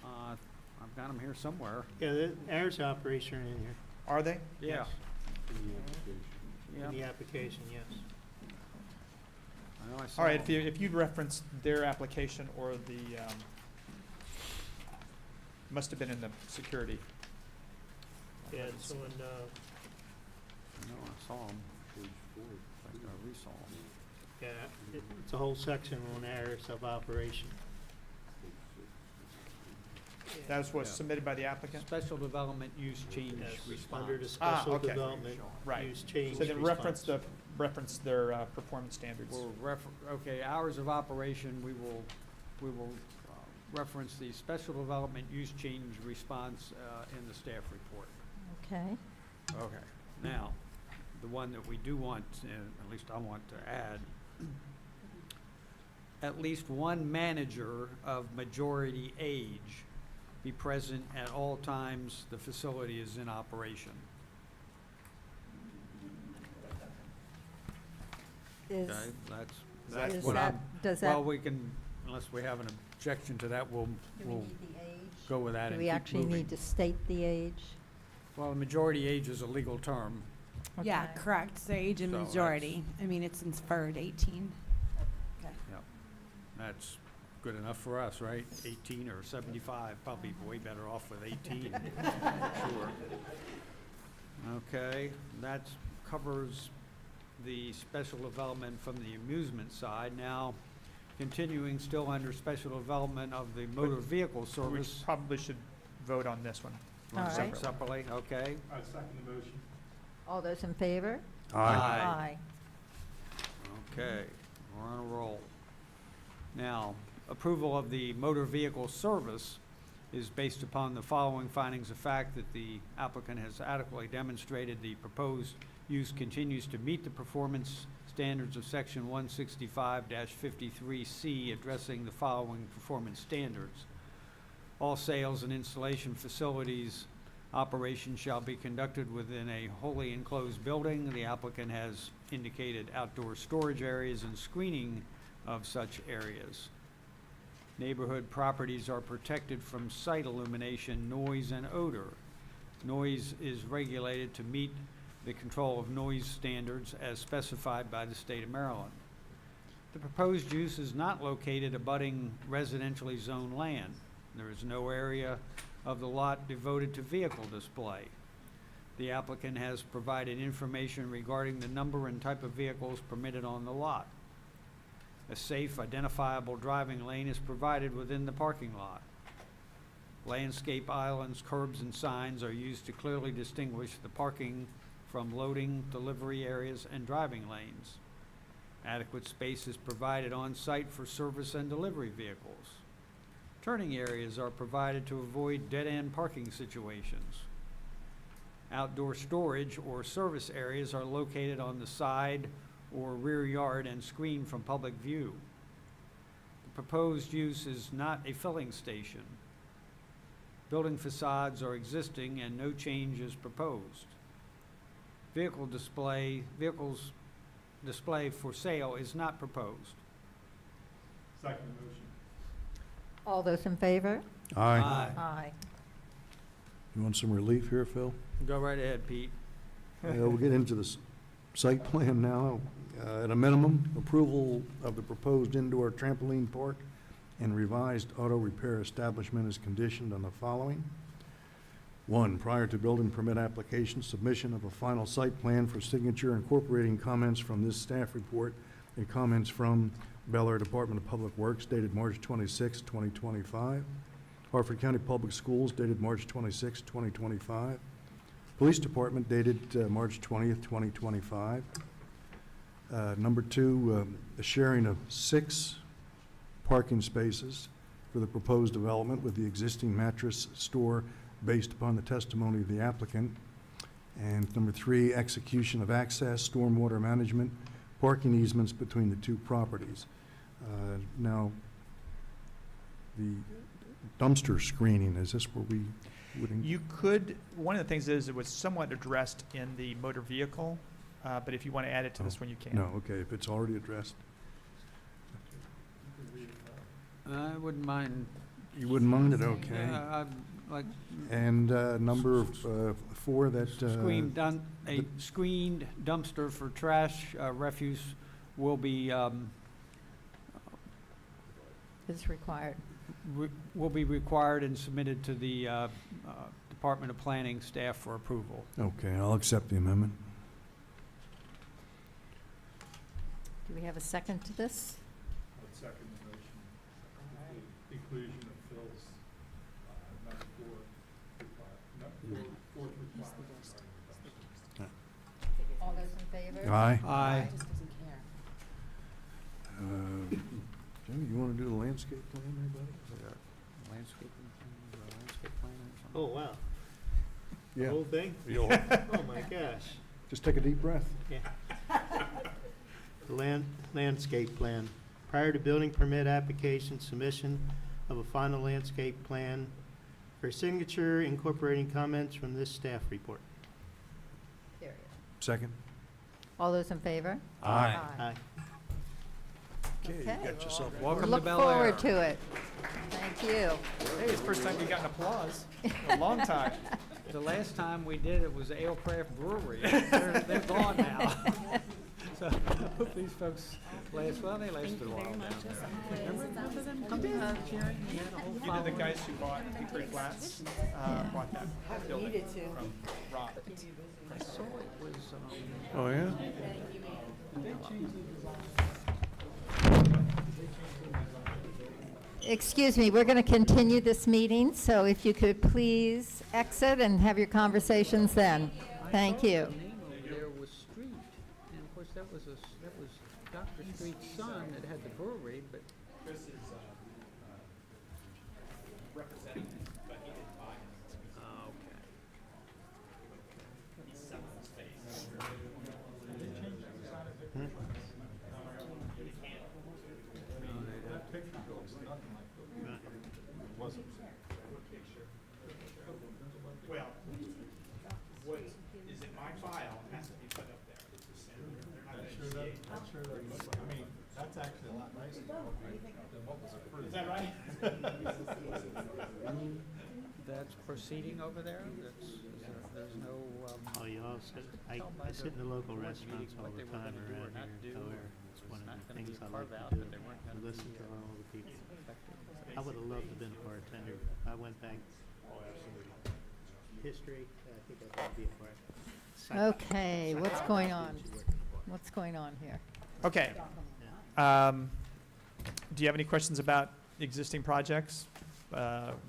I've got them here somewhere. Yeah, the hours of operation are in here. Are they? Yeah. In the application, yes. I know I saw All right, them. if you'd reference their application or the, must have been in the security. Yeah, it's on, I know I saw them. I resaw them. yeah, it's a whole section on hours of operation. That was what's Yeah. submitted by the applicant? Special development use change Yes, response. under the Ah, special okay. development Right. use change So then response. reference their performance standards. Okay, hours of operation, we will reference the special development use change response in the staff report. Okay. Okay. Now, the one that we do want, at least I want to add, at least one manager of majority age be present at all times the facility is in operation. Is, Okay, that's is what I'm, that, does that, well, we can, unless we have an objection to that, we'll do we we'll need the age? go with that Do and we keep actually moving. need to state the age? Well, the majority age is a legal term. Yeah, Okay. correct. The age of So majority. I mean, it's inferred 18. Okay. Yep. That's good enough for us, right? 18 or 75, probably way better off with 18. Sure. Okay, that covers the special development from the amusement side. Now, continuing still under special development of the motor vehicle We service. probably should vote on this one. All right. Separately, okay. I second the motion. All those in favor? Aye. Okay, we're on a roll. Now, approval of the motor vehicle service is based upon the following findings of fact: that the applicant has adequately demonstrated the proposed use continues to meet the performance standards of section 165-53C, addressing the following performance standards. All sales and installation facilities operation shall be conducted within a wholly enclosed building. The applicant has indicated outdoor storage areas and screening of such areas. Neighborhood properties are protected from site illumination, noise, and odor. Noise is regulated to meet the control of noise standards as specified by the state of Maryland. The proposed use is not located abutting residentially zoned land. There is no area of the lot devoted to vehicle display. The applicant has provided information regarding the number and type of vehicles permitted on the lot. A safe, identifiable driving lane is provided within the parking lot. Landscape islands, curbs, and signs are used to clearly distinguish the parking from loading, delivery areas, and driving lanes. Adequate space is provided on site for service and delivery vehicles. Turning areas are provided to avoid dead-end parking situations. Outdoor storage or service areas are located on the side or rear yard and screened from public view. The proposed use is not a filling station. Building facades are existing and no change is proposed. Vehicles display for sale is not proposed. Second motion. All those in favor? Aye. Aye. You want some relief here, Phil? Go right ahead, Pete. We'll get into the site plan now. At a minimum, approval of the proposed indoor trampoline park and revised auto repair establishment is conditioned on the following. 1, prior to building permit application, submission of a final site plan for signature incorporating comments from this staff report and comments from Bel Air Department of Public Works dated March 26, 2025. Hartford County Public Schools dated March 26, 2025. Police Department dated March 20th, 2025. Number 2, the sharing of 6 parking spaces for the proposed development with the existing mattress store based upon the testimony of the applicant. And number 3, execution of access, stormwater management, parking easements between the 2 properties. Now, the dumpster screening, is this where we would? You could, one of the things is it was somewhat addressed in the motor vehicle, but if you want to add it to this one, you can. No, okay, if it's already addressed. I wouldn't mind. You wouldn't mind it, okay. Yeah, I'd like And number 4, that. a screened dumpster for trash refuse will be Is required. will be required and submitted to the Department of Planning staff for approval. Okay, I'll accept the amendment. Do we have a second to this? I'd second the motion. The inclusion of Phil's number 4 requirement. All those in favor? Aye. Aye. Just doesn't care. Jimmy, you want to do the landscape plan there, buddy? Landscaping plan, or landscape plan or Oh, something? wow. The Yeah. whole thing? You'll- Oh, my gosh. Just take a deep breath. Yeah. The landscape plan. Prior to building permit application submission of a final landscape plan for signature incorporating comments from this staff report. Period. Second. All those in favor? Aye. Aye. Okay, you Okay. got yourself. Welcome to Look Bel Air. forward to it. Thank you. Hey, it's the first time you got an applause in a long time. The last time we did it was Alecraft Brewery. They're gone now. So I hope these folks last, well, they lasted a while down there. Remember them coming to Sharon? You had a whole You know the following? guys who bought Hickory Flats, bought that building Needed to. from Rob. I saw it was, Oh, yeah? Excuse me, we're going to continue this meeting, so if you could please exit and have your conversations then. Thank you. The name over there was Street, and of course, that was Dr. Street's son that had the brewery, but. Oh, okay. Well, what is in my file has to be put up there. I'm sure that, I mean, that's actually a lot nicer than what was approved. Is that right? That's proceeding over there? There's no, Oh, you all sit, I sit in the local restaurants all the time around here in Bel Air. It's one of the things I like to do. I listen to all the people. I would have loved to have been a bartender. I went back. History, I think I could be a bartender. Okay, what's going on? What's going on here? Okay. Do you have any questions about existing projects?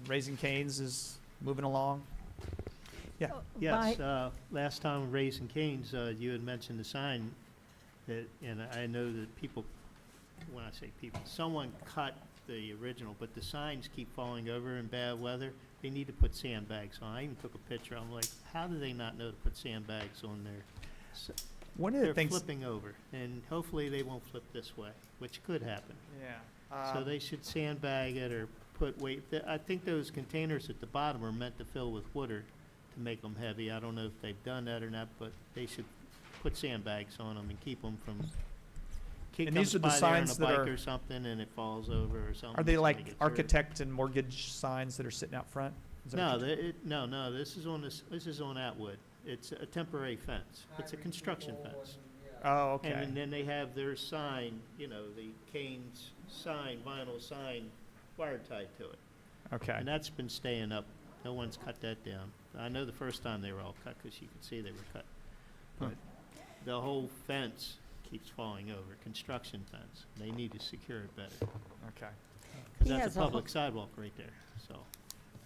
Raising Cane's is moving along. Yeah. Yes, last time Raising Cane's, you had mentioned the sign that, and I know that people, when I say people, someone cut the original, but the signs keep falling over in bad weather. They need to put sandbags on. I even took a picture. I'm like, how do they not know to put sandbags on there? One of the They're things. flipping over, and hopefully they won't flip this way, which could happen. Yeah. So they should sandbag it or put weight. I think those containers at the bottom are meant to fill with water to make them heavy. I don't know if they've done that or not, but they should put sandbags on them and keep them from. Kid And comes these are the by there on signs a that bike are- or something and it falls over or something. Are they somebody like gets hurt. architect and mortgage signs that are sitting out front? Is that No, what you- no, this is on Atwood. It's a temporary fence. It's a construction fence. Oh, okay. And then they have their sign, you know, the Cane's sign, vinyl sign, wire tied to it. Okay. And that's been staying up. No one's cut that down. I know the first time they were all cut because you could see they were cut. Huh. But the whole fence keeps falling over, construction fence. They need to secure it better. Okay. Because He has that's a a whole- public sidewalk right there, so.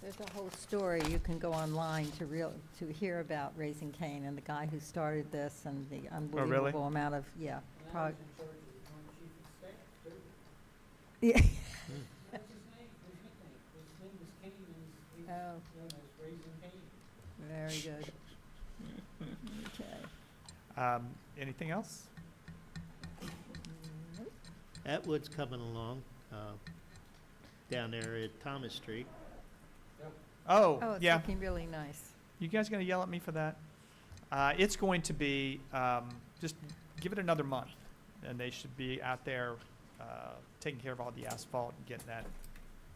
There's a whole story. You can go online to hear about Raising Cane and the guy who started this and the unbelievable amount of, yeah. Yeah. Oh. Very good. Okay. Anything else? Atwood's coming along, down there at Thomas Street. Oh, Oh, it's yeah. looking really nice. You guys gonna yell at me for that? It's going to be, just give it another month, and they should be out there, taking care of all the asphalt and getting that.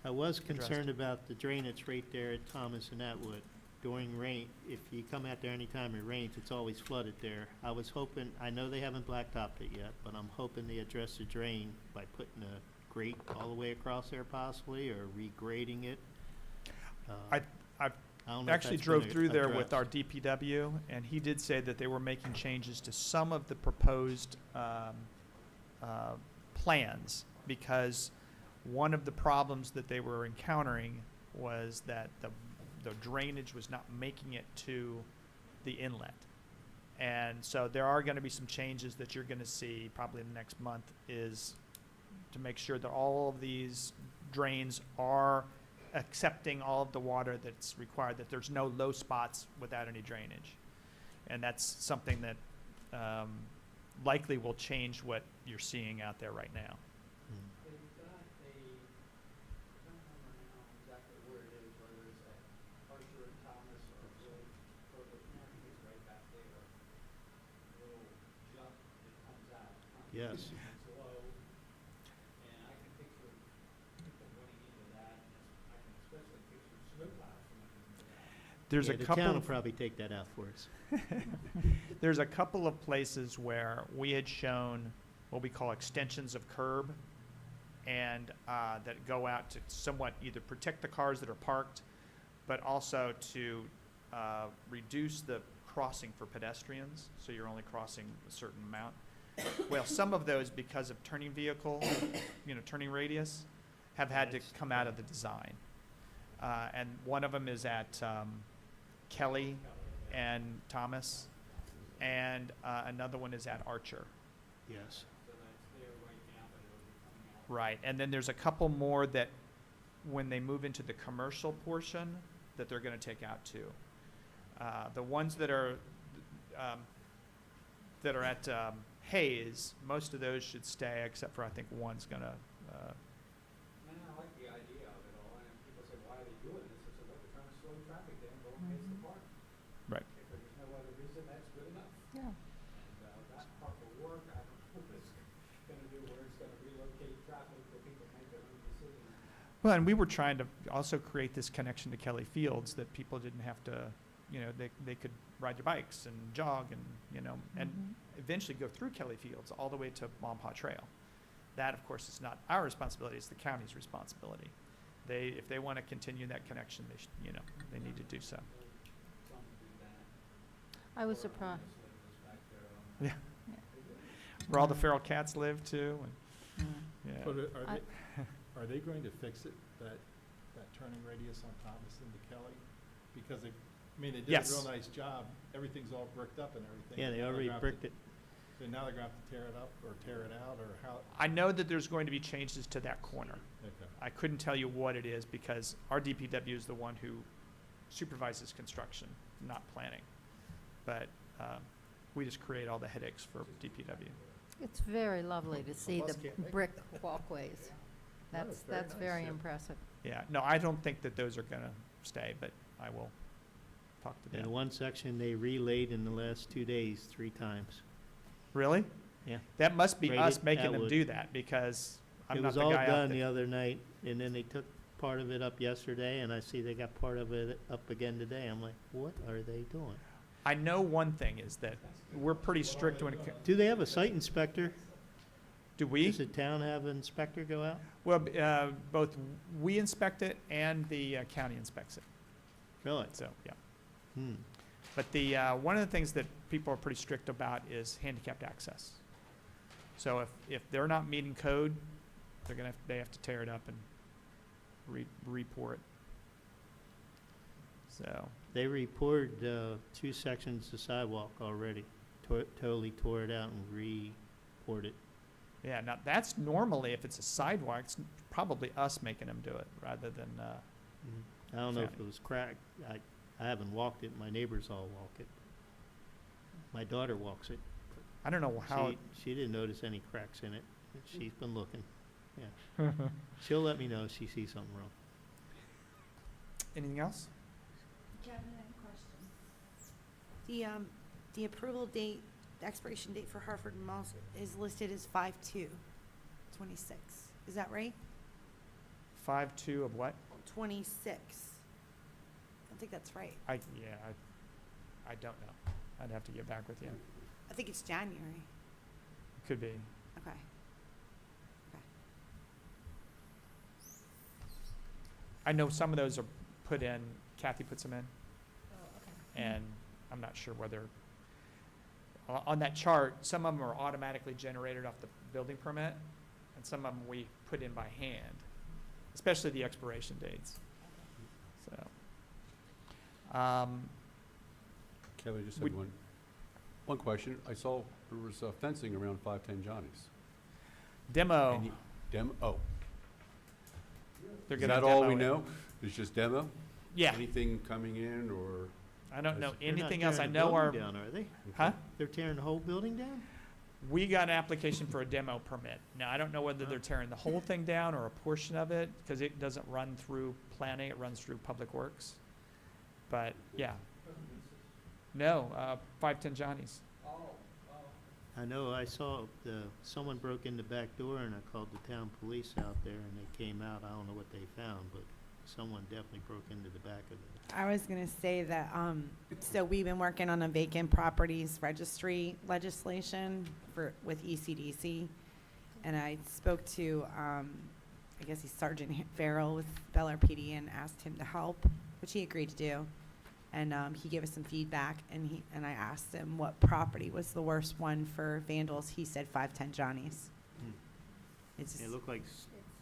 I was Addressed. concerned about the drainage right there at Thomas and Atwood. During rain, if you come out there anytime it rains, it's always flooded there. I was hoping, I know they haven't blacktopped it yet, but I'm hoping they address the drain by putting a grate all the way across there possibly, or regrading it. I've I don't know if actually that's drove been through there with addressed. our DPW, and he did say that they were making changes to some of the proposed plans, because one of the problems that they were encountering was that the drainage was not making it to the inlet. And so there are going to be some changes that you're going to see probably in the next month, is to make sure that all of these drains are accepting all of the water that's required, that there's no low spots without any drainage. And that's something that likely will change what you're seeing out there right now. They've got a, I don't remember now exactly where it is, whether it's at Archer and Thomas or really further, I think it's right back there. A little jump that comes out. Yes. It's low, and I can picture people running into that, and I can especially picture snowplows running into that. There's Yeah, a couple The town of will probably take that out for us. There's a couple of places where we had shown what we call extensions of curb and that go out to somewhat either protect the cars that are parked, but also to reduce the crossing for pedestrians, so you're only crossing a certain amount. Well, some of those, because of turning vehicle, turning radius, have had to come out of the design. And one of them is at Kelly and Thomas, and another one is at Archer. Yes. Right, and then there's a couple more that, when they move into the commercial portion, that they're gonna take out too. The ones that are at Hayes, most of those should stay, except for I think one's gonna, And I like the idea of it all, and people say, why are they doing this? I said, well, they're trying to slow traffic down, go against the park. Right. If there's no other reason, that's good enough. Yeah. And that part will work. I don't know what it's gonna do, where it's gonna relocate traffic for people to make their own decisions. well, and we were trying to also create this connection to Kelly Fields, that people didn't have to, they could ride their bikes and jog and, and eventually go through Kelly Fields all the way to Wampah Trail. That, of course, is not our responsibility, it's the county's responsibility. If they want to continue that connection, they need to do so. I was surprised. Where all the feral cats live too, and, yeah. But I- are they going to fix it, that turning radius on Thomas into Kelly? Because they did a Yes. real nice job. Everything's all bricked up and everything. Yeah, they Now they're already gonna have to- bricked it. So now they're gonna have to tear it up or tear it out, or how? I know that there's going to be changes to that corner. Okay. I couldn't tell you what it is because our DPW is the one who supervises construction, not planning. But we just create all the headaches for DPW. It's very lovely to see bus the can't make it. brick walkways. No, That's, it's very that's nice, very yeah. impressive. Yeah, no, I don't think that those are gonna stay, but I will talk to And them. one section they relayed in the last 2 days, 3 times. Really? Yeah. That must be us Rated making them Atwood. do that because I'm It not was the all guy out done the there. other night, and then they took part of it up yesterday, and I see they got part of it up again today. I'm like, what are they doing? I know one thing is that we're pretty strict when it, Do they have a site inspector? do we? Does the town have an inspector go out? Well, both we inspect it and the county inspects it, Really? so, yeah. Hmm. But the, one of the things that people are pretty strict about is handicapped access. So if they're not meeting code, they have to tear it up and re-pour it. So, They reported 2 sections of sidewalk already. Totally tore it out and re-poured it. yeah, now that's normally, if it's a sidewalk, it's probably us making them do it rather than, I don't know if it was cracked. I haven't walked it. My neighbors all walk it. My daughter walks it. I don't know how. She didn't notice any cracks in it. She's been looking. Yeah. She'll let me know if she sees something wrong. Anything else? Kevin, any questions? The approval date, the expiration date for Hartford Malls is listed as 5/2/26. Is that right? 5/2 of what? 26. I don't think that's right. I don't know. I'd have to get back with you. I think it's January. Could be. Okay. I know some of those are put in, Kathy puts them in, Oh, okay. and I'm not sure whether, on that chart, some of them are automatically generated off the building permit, and some of them we put in by hand, especially the expiration dates. So, Kelly, I just We- had one question. I saw there was fencing around 510 Johnny's. demo, Oh, they're is gonna that all demo we it. know? It's just demo? Yeah, Anything coming in, or? I don't know They're not anything else. I tearing the know our, building down, are they? huh? They're tearing the whole building down? We got an application for a demo permit. Now, I don't know whether they're tearing the whole thing down or a portion of it, because it doesn't run through planning, it runs through Public Works. But, yeah. No, 510 Johnny's. I know, I saw someone broke in the back door and I called the town police out there and they came out. I don't know what they found, but someone definitely broke into the back of it. I was gonna say that, so we've been working on a vacant properties registry legislation with ECDC. And I spoke to, I guess he's Sergeant Farrell with Bel Air PD and asked him to help, which he agreed to do. And, he gave us some feedback and I asked him what property was the worst one for vandals. He said 510 Johnny's. It's, It looked like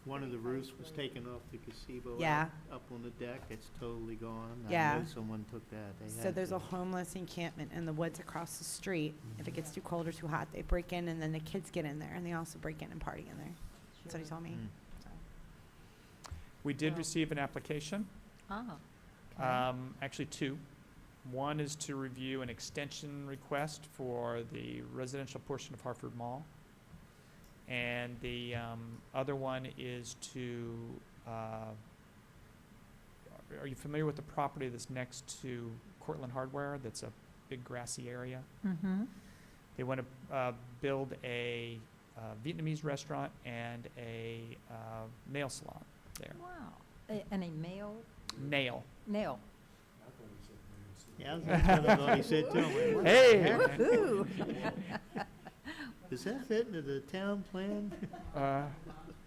one of the roofs was taken off the gazebo Yeah. up on the deck. It's totally gone. I Yeah. know someone took that. They so had there's to. a homeless encampment in the woods across the street. If it gets too cold or too hot, they break in and then the kids get in there and they also break in and party in there. That's what he told me. Mm. So. We did Wow. receive an application, Ah, okay. actually two. One is to review an extension request for the residential portion of Hartford Mall. And the other one is to, are you familiar with the property that's next to Cortland Hardware? That's a big grassy area. Mm-hmm. They want to build a Vietnamese restaurant and a nail salon there. Wow. Any male, Nail. nail? Yeah, that's what I said to him. What the Hey! heck? Ooh. Does that fit into the town plan?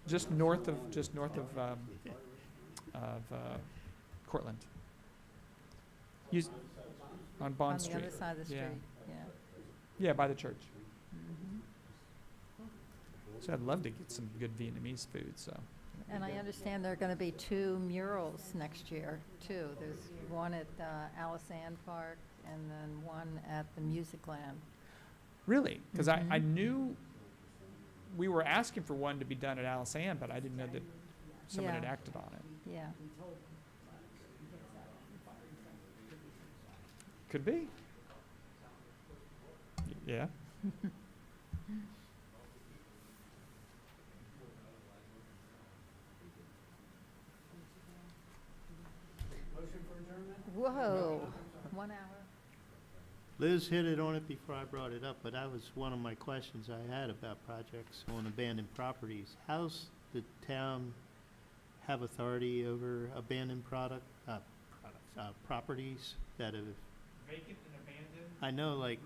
Just north of Cortland. On Bond On Street. the other side of the street, Yeah. yeah. Yeah, by the church. Mhm. So I'd love to get some good Vietnamese food, so. And I understand there are going to be 2 murals next year, too. There's one at Alice Ann Park and then one at the Music Land. Really? Because I Mhm. knew we were asking for one to be done at Alice Ann, but I didn't know that someone had Yeah. acted on it. Yeah. Could be. Yeah. Whoa, 1 hour. Liz hit it on it before I brought it up, but that was one of my questions I had about projects on abandoned properties. How's the town have authority over abandoned properties that have, Vacant and abandoned. I know, like,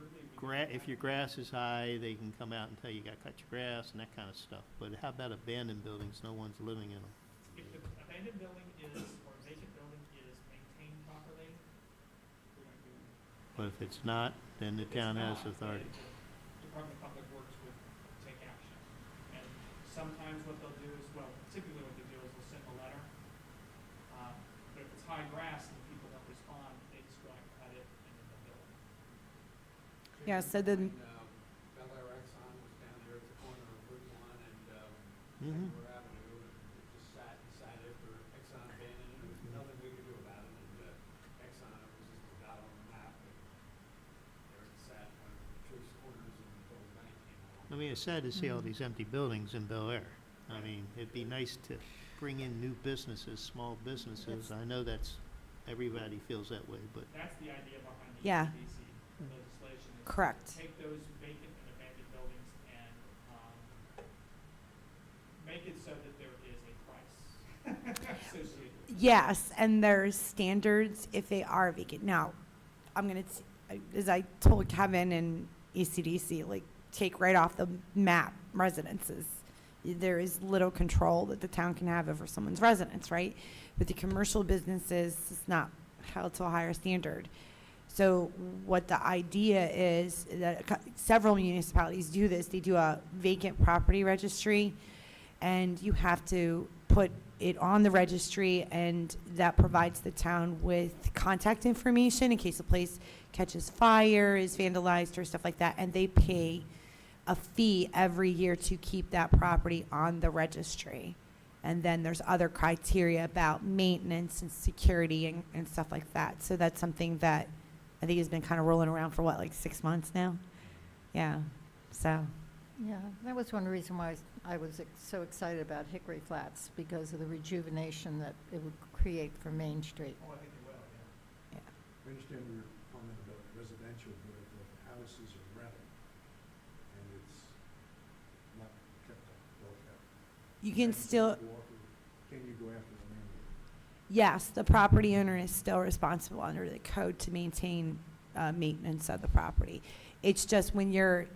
if your grass is high, they can come out and tell you gotta cut your grass and that kind of stuff. But how about abandoned buildings, no one's living in them? If the abandoned building is, or vacant building is maintained properly, we're going to do. But if it's not, then the town has authority. Department of Public Works would take action. And sometimes what they'll do is, well, typically what they do is they'll send a letter. But if it's high grass and people don't respond, they just go and cut it and then they'll bill it. Yeah, so the, Bel Air Exxon was down there at the corner of Route 1 and Mhm. Denver Avenue, and it just sat after Exxon abandoned it. There was nothing we could do about it, and Exxon was just not on the map. And there it sat on choice corners until the bank came along. I mean, it's sad to see all these empty buildings in Bel Air. I mean, it'd be nice to bring in new businesses, small businesses. I know everybody feels that way, but That's the idea behind the Yeah. EPDC legislation. Is correct. take those vacant and abandoned buildings and make it so that there is a price associated with it. Yes, and there's standards if they are vacant. Now, I'm gonna, as I told Kevin and ECDC, like, take right off the map residences. There is little control that the town can have over someone's residence, right? With the commercial businesses, it's not held to a higher standard. So what the idea is that several municipalities do this. They do a vacant property registry, and you have to put it on the registry, and that provides the town with contact information in case a place catches fire, is vandalized, or stuff like that, and they pay a fee every year to keep that property on the registry. And then there's other criteria about maintenance and security and stuff like that. So that's something that I think has been kind of rolling around for what, like 6 months now? Yeah, so. Yeah, that was one reason why I was so excited about Hickory Flats, because of the rejuvenation that it would create for Main Street. Oh, I think it will, yeah. I understand your comment about residential, but if the houses are rental and it's not kept up, well kept. You can still, Can you go after the landlord? yes, the property owner is still responsible under the code to maintain maintenance of the property. It's just when you're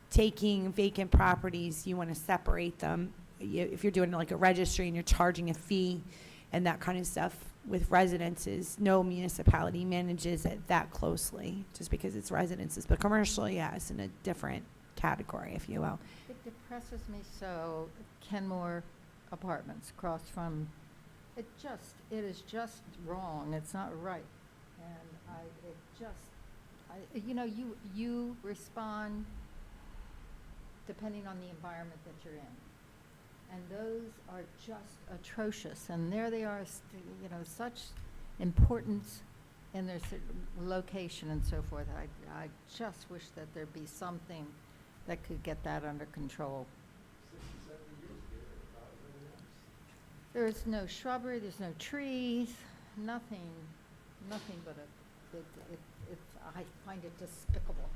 taking vacant properties, you want to separate them. If you're doing like a registry and you're charging a fee and that kind of stuff with residences, no municipality manages it that closely, just because it's residences. But commercial, yeah, it's in a different category, if you will. It depresses me so, Kenmore Apartments across from, it is just wrong, it's not right. And you respond depending on the environment that you're in. And those are just atrocious, and there they are, such importance in their location and so forth. I just wish that there'd be something that could get that under control. There's no shrubbery, there's no trees, nothing but I find it despicable.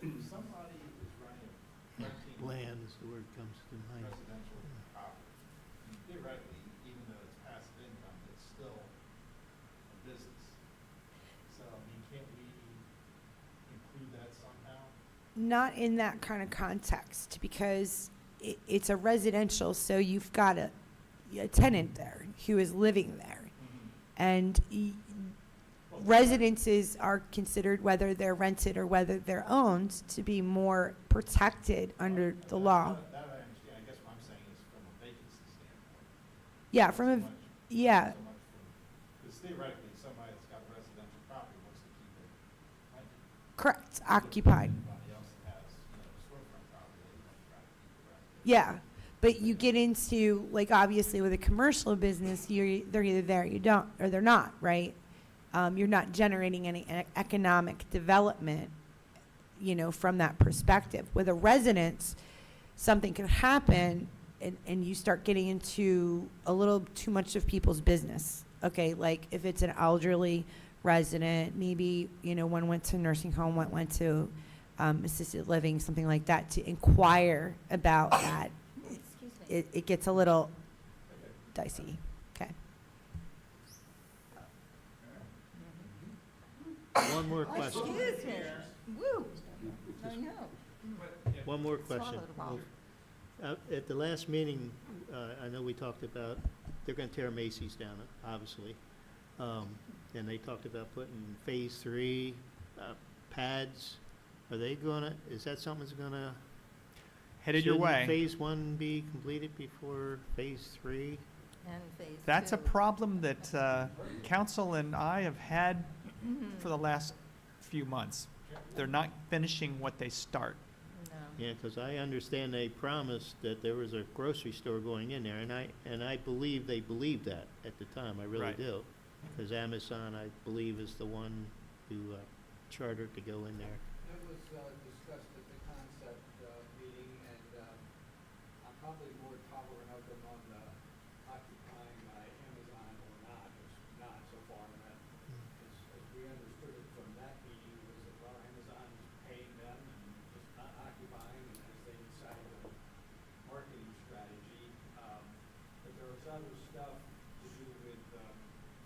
If somebody is running a 13 Land is the word comes to mind. residential property, theoretically, even though it's passive income, it's still a business. So, I mean, can't we include that somehow? Not in that kind of context, because it's a residential, so you've got a tenant there who is living there. And residences are considered, whether they're rented or whether they're owned, to be more protected under the law. That I understand. I guess what I'm saying is from a vacancy standpoint. Yeah, from a, So much- yeah, so much from- Because theoretically, somebody that's got residential property wants to keep it rented. correct, occupied. Anybody else that has, storefront property, they want to try to keep it rented. Yeah, but you get into, like, obviously with a commercial business, they're either there, you don't, or they're not, right? You're not generating any economic development, from that perspective. With a residence, something can happen and you start getting into a little too much of people's business. Okay, like if it's an elderly resident, maybe, one went to nursing home, one went to assisted living, something like that, to inquire about that. Excuse me. It gets a little dicey. Okay. One more question. Excuse me. Woo. I know. One more question. Swallowed a while. At the last meeting, I know we talked about, they're gonna tear Macy's down, obviously. And they talked about putting phase 3 pads. Are they is that something that's gonna? Headed your way. Shouldn't phase 1 be completed before phase 3? And phase That's a 2. problem that council and I have had for the last few months. They're not finishing what they start. No. Yeah, because I understand they promised that there was a grocery store going in there, and I believe they believed that at the time, I really Right. do. Because Amazon, I believe, is the one who chartered to go in there. That was discussed at the concept meeting, and I'm probably more tolerant of them on the occupying by Amazon or not. It's not so far, and that, as we understood it from that meeting, was that, well, Amazon is paying them and just not occupying, and as they decide on marketing strategy. But there was other stuff to do with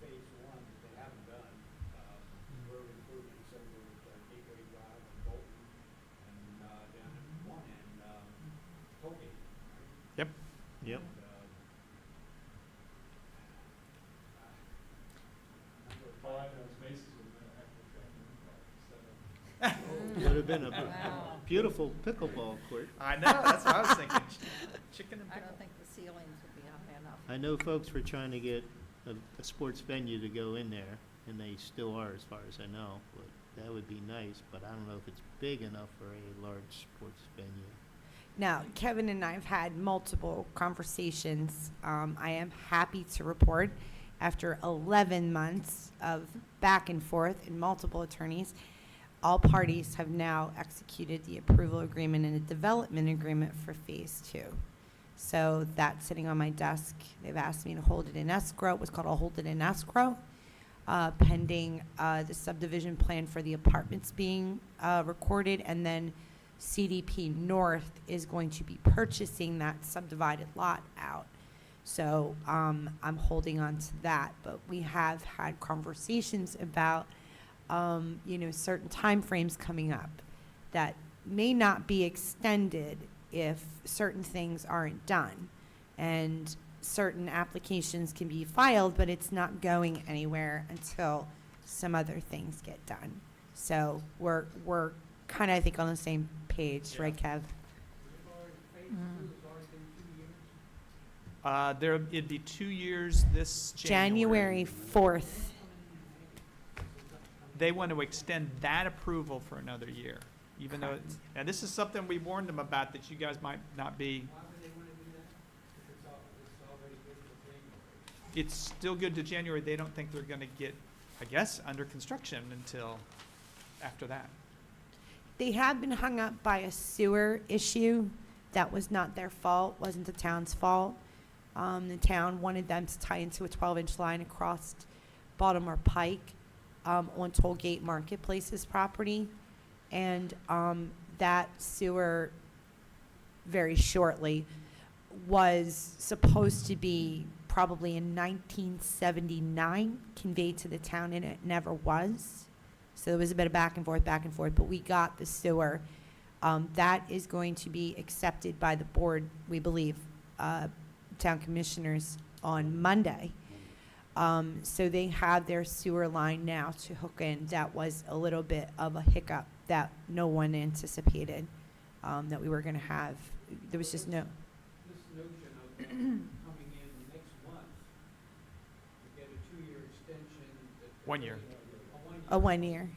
phase 1 that they haven't done. Road improvements over at Gateway Drive and Bolton, and down at one end, Tollgate. Yep. Yep. All I know is Macy's was gonna have to train them Would have been a Wow. beautiful pickleball court. I know, that's what I was thinking. Chicken and I pickle. don't think the ceilings would be high enough. I know folks were trying to get a sports venue to go in there, and they still are, as far as I know, but that would be nice, but I don't know if it's big enough for a large sports venue. Now, Kevin and I have had multiple conversations. I am happy to report, after 11 months of back and forth and multiple attorneys, all parties have now executed the approval agreement and a development agreement for Phase 2. So that's sitting on my desk. They've asked me to hold it in escrow, what's called a hold it in escrow, pending the subdivision plan for the apartments being recorded, and then CDP North is going to be purchasing that subdivided lot out. So I'm holding on to that, but we have had conversations about, certain timeframes coming up that may not be extended if certain things aren't done. And certain applications can be filed, but it's not going anywhere until some other things get done. So we're kind of, I think, on the same page, right, Kev? It'd be 2 years this January. January 4th. They want to extend that approval for another year, even though, and this is something we warned them about, that you guys might not be. Why would they want to do that? If it's already good for January. It's still good to January. They don't think they're going to get, I guess, under construction until after that. They have been hung up by a sewer issue. That was not their fault, wasn't the town's fault. The town wanted them to tie into a 12-inch line across Baltimore Pike on Tollgate Marketplace's property. And that sewer, very shortly, was supposed to be probably in 1979 conveyed to the town, and it never was. So there was a bit of back and forth, but we got the sewer. That is going to be accepted by the board, we believe, town commissioners on Monday. So they have their sewer line now to hook in. That was a little bit of a hiccup that no one anticipated, that we were gonna have. There was just no, This notion of coming in next month to get a 2-year extension. 1 year. a 1 year.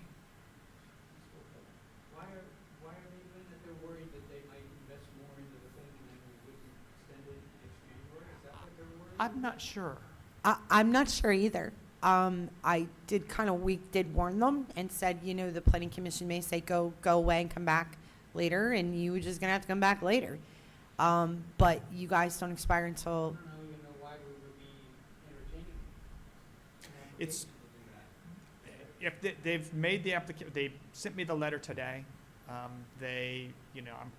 Why are they doing that? They're worried that they might invest more into the thing and then we wouldn't extend it next January? Is that what they're worried about? I'm not sure. I'm not sure either. We did warn them and said, the planning commission may say, go away and come back later, and you were just gonna have to come back later. But you guys don't expire until, I don't even know why we would be entertaining an It's- application to do that. If they've made the application, they sent me the letter today. I'm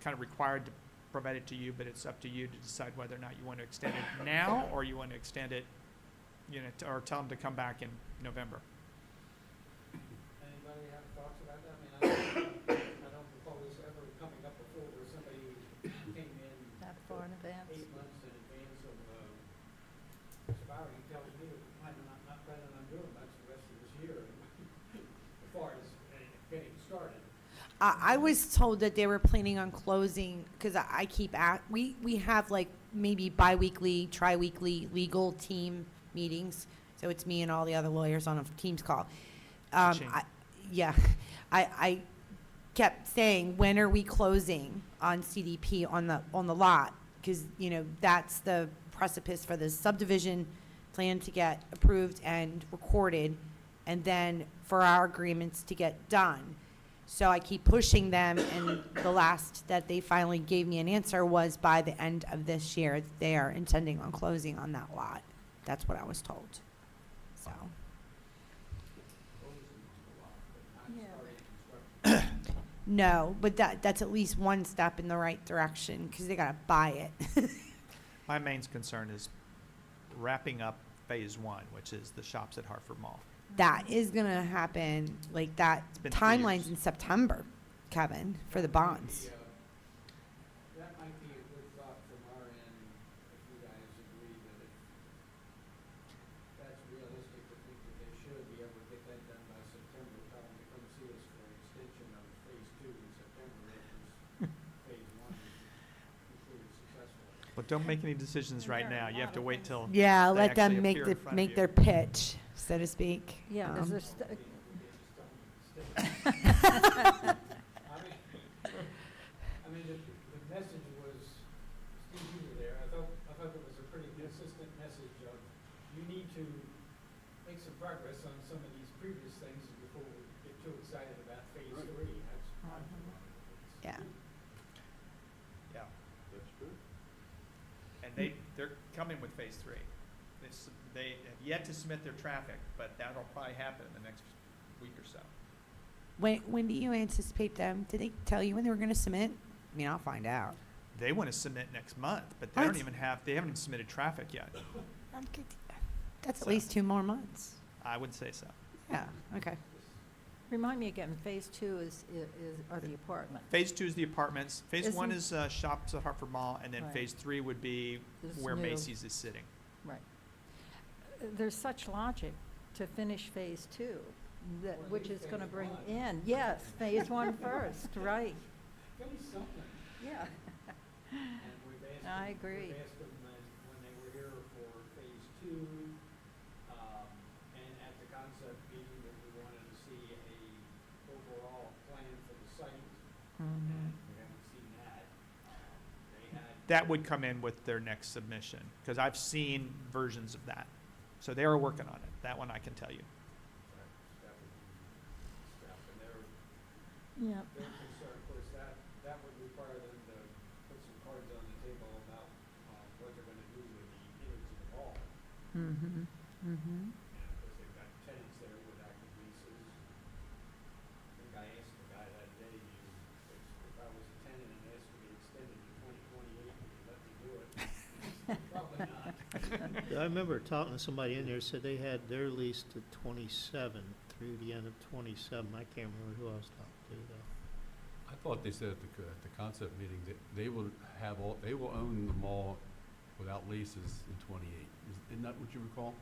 kind of required to provide it to you, but it's up to you to decide whether or not you want to extend it now or you want to extend it, or tell them to come back in November. Anybody have thoughts about that? I don't recall this ever coming up before where somebody came in That far in advance. 8 months in advance of expiring, tells me I'm not planning on doing much the rest of this year as far as getting started. I was told that they were planning on closing, because I keep we have like maybe bi-weekly, tri-weekly legal team meetings. So it's me and all the other lawyers on a Teams call. Cha-ching. I kept saying, when are we closing on CDP on the lot? Because, that's the precipice for the subdivision plan to get approved and recorded, and then for our agreements to get done. So I keep pushing them, and the last that they finally gave me an answer was by the end of this year, they are intending on closing on that lot. That's what I was told. So, no, but that's at least one step in the right direction, because they gotta buy it. My main concern is wrapping up Phase 1, which is the shops at Hartford Mall. That is gonna happen, like that It's been 3 timeline's years. in September, Kevin, for the bonds. That might be a good thought from our end, if you guys agree that that's realistic to think that they should be able to get that done by September, tell them to come see us for an extension of Phase 2 in September, if Phase 1 is completely successful. But don't make any decisions right now. You have to wait till. Yeah, they let them actually make appear in front of make you. their pitch, so to speak. Yeah, because there's, They just don't extend I mean, the message was, Steve, you were there, I thought it was a pretty consistent message of, you need to make some progress on some of these previous things before we get too excited about phase three. That's my view on it. Yeah. Yeah. That's true. And they're coming with phase three. They have yet to submit their traffic, but that'll probably happen in the next week or so. When do you anticipate them? Did they tell you when they were going to submit? I mean, I'll find out. They want to submit next month, but they What? they haven't even submitted traffic yet. That's at So- least 2 more months. I would say so. Yeah, okay. Remind me again, phase 2 are the apartments. Phase two is the apartments. Phase one Isn't- is shops at Hartford Mall, and then Right. phase three would be This where new- Macy's is sitting. Right. There's such logic to finish phase 2, which is going to bring in, yes, phase 1 first, right, Finish something. yeah. And we've asked them. I agree. We've asked them when they were here for phase two, and at the concept meeting that we wanted to see a overall plan for the site, and we haven't seen that. They had. That would come in with their next submission, because I've seen versions of that. So they are working on it. That one I can tell you. Stuff, and they're Yeah. concerned, of course, that would require them to put some cards on the table about, what they're gonna do with the innards of the wall. Mm-hmm, mm-hmm. And of course, they've got tenants there with active leases. I think I asked the guy that day, if I was a tenant and asked to be extended to 2028, would you let me do it? Probably not. I remember talking to somebody in there, said they had their lease to 27 through the end of 27. I can't remember who I was talking to, though. I thought they said at the concept meeting that they will own the mall without leases in 28. Isn't that what you recall?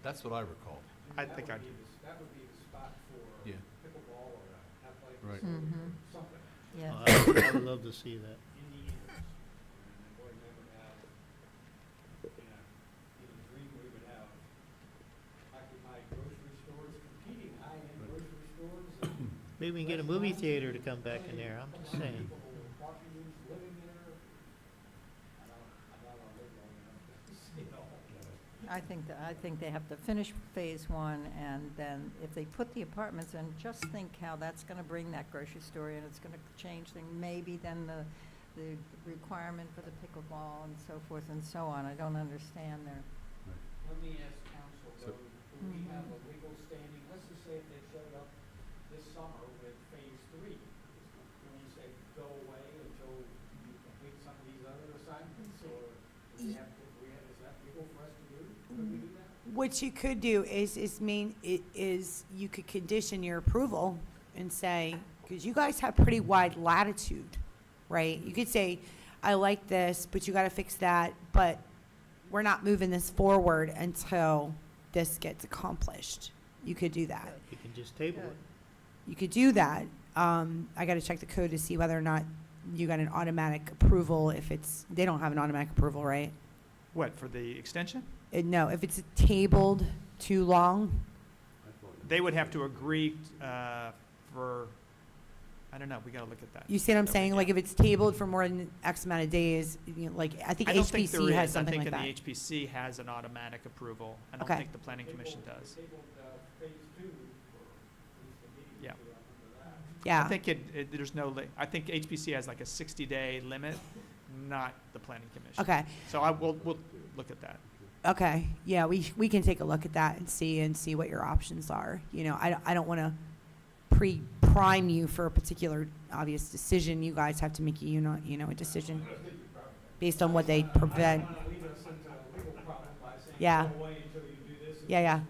That's what I recall. I think That would be the spot for Yeah. pickleball or athletic Right. facility or Mhm. something Yeah. I would love to see that. in the innards. And boy, we would have, in a dream, we would have occupied grocery stores, competing high-end grocery stores. and Maybe we can get a movie theater to come back in there, I'm just saying. people with parking rooms living there. I don't live long enough to see it all. I think they have to finish phase 1, and then if they put the apartments in, just think how that's going to bring that grocery store in, it's going to change things, maybe then the requirement for the pickleball and so forth and so on. I don't understand their, Let me ask council, So- though, do we have a legal standing, let's just say if they showed up this summer with phase three, can we say go away until you complete some of these other assignments, or do we have, is that legal for us to do? Could we do that? What you could do is you could condition your approval and say, because you guys have pretty wide latitude, right? You could say, I like this, but you got to fix that, but we're not moving this forward until this gets accomplished. You could do that. You can just table it. You could do that. I got to check the code to see whether or not you got an automatic approval. They don't have an automatic approval, right? What, for the extension? No, if it's tabled too long, They would have to agree for, I don't know, we gotta look at that. you see what I'm That we saying? Like get. if it's tabled for more than X amount of days, like I think I don't think there HPC has is. something like I that. think the HPC has an automatic approval. I don't Okay. think the planning commission does. They tabled, phase two for at least a meeting Yeah. or two, I remember that. Yeah. I think there's no, I think HPC has like a 60-day limit, not the planning commission. Okay. So we'll look at that. Okay. Yeah, we can take a look at that and see what your options are. You know, I don't want to prime you for a particular obvious decision. You guys have to make a decision based on what they prevent. I don't want to lead us into a legal problem by saying Yeah. go away until you do this. and Yeah. unless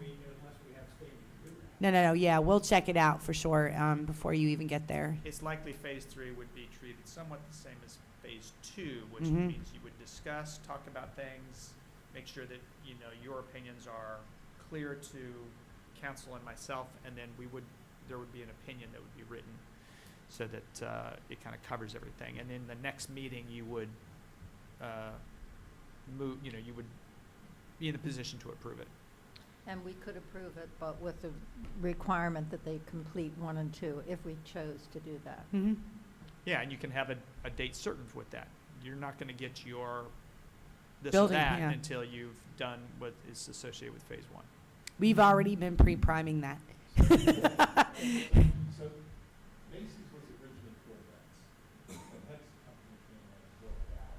we have standing to do that. No. Yeah, we'll check it out for sure before you even get there. It's likely phase three would be treated somewhat the same as phase two, which Mhm. means you would discuss, talk about things, make sure that, your opinions are clear to council and myself, and then there would be an opinion that would be written so that it kind of covers everything. And in the next meeting, you would you would be in a position to approve it. And we could approve it, but with the requirement that they complete 1 and 2, if we chose to do that. Mhm. Yeah, and you can have a date certain with that. You're not gonna get your this or Building, that yeah. until you've done what is associated with phase one. We've already been pre-priming that. So Macy's was originally Corvettes. The next company came in and built it out.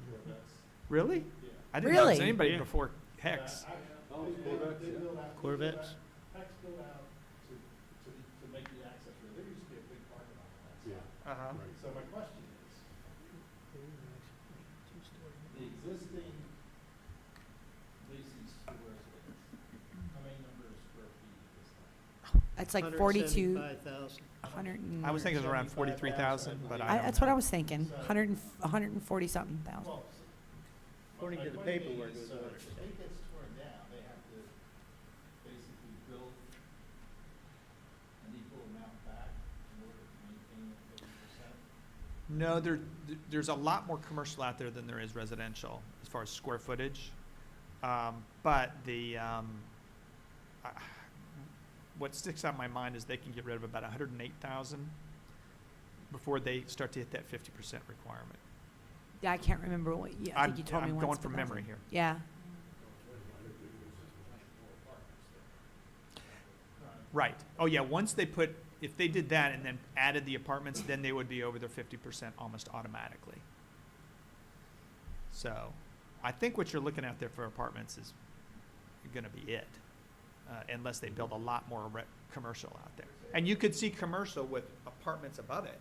Corvettes, Really? yeah. I didn't know there was Really? anybody Yeah. before Hex. Oh, They Corvettes, they yeah. built out. Corvettes? Hex built out to make the access road. There used to be a big parking lot on that side. Uh-huh. So my question is, the existing Macy's store space, how many number of square feet is this thing? It's like 42, 175,000. 100 and, I was thinking it was around 43,000, but I don't that's what I know. was thinking, 140 something thousand. Well, According my to the point being paperwork, it is, was so over. if it gets torn down, they have to basically build an equal amount back in order to maintain the 50%. No, there's a lot more commercial out there than there is residential as far as square footage. But what sticks out in my mind is they can get rid of about 108,000 before they start to hit that 50% requirement. Yeah, I can't remember what, yeah, I think you told me I'm once. going but from that was- memory here. Yeah, Right. Oh, yeah, if they did that and then added the apartments, then they would be over their 50% almost automatically. So, I think what you're looking at there for apartments is gonna be it, unless they build a lot more commercial out there. And you could see commercial with apartments above it,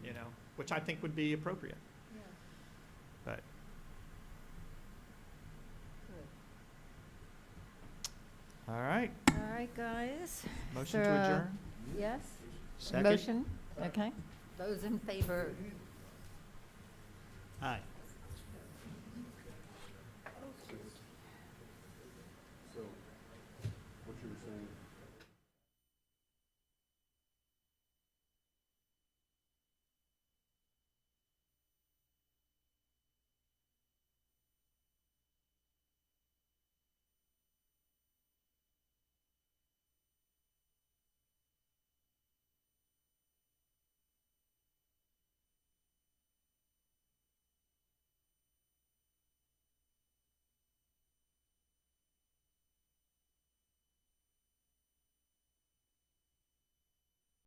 you know, which I think would be appropriate, but. All right, All right, guys. motion So, to adjourn? Yes? Second? Motion? Okay. Those in favor? Aye.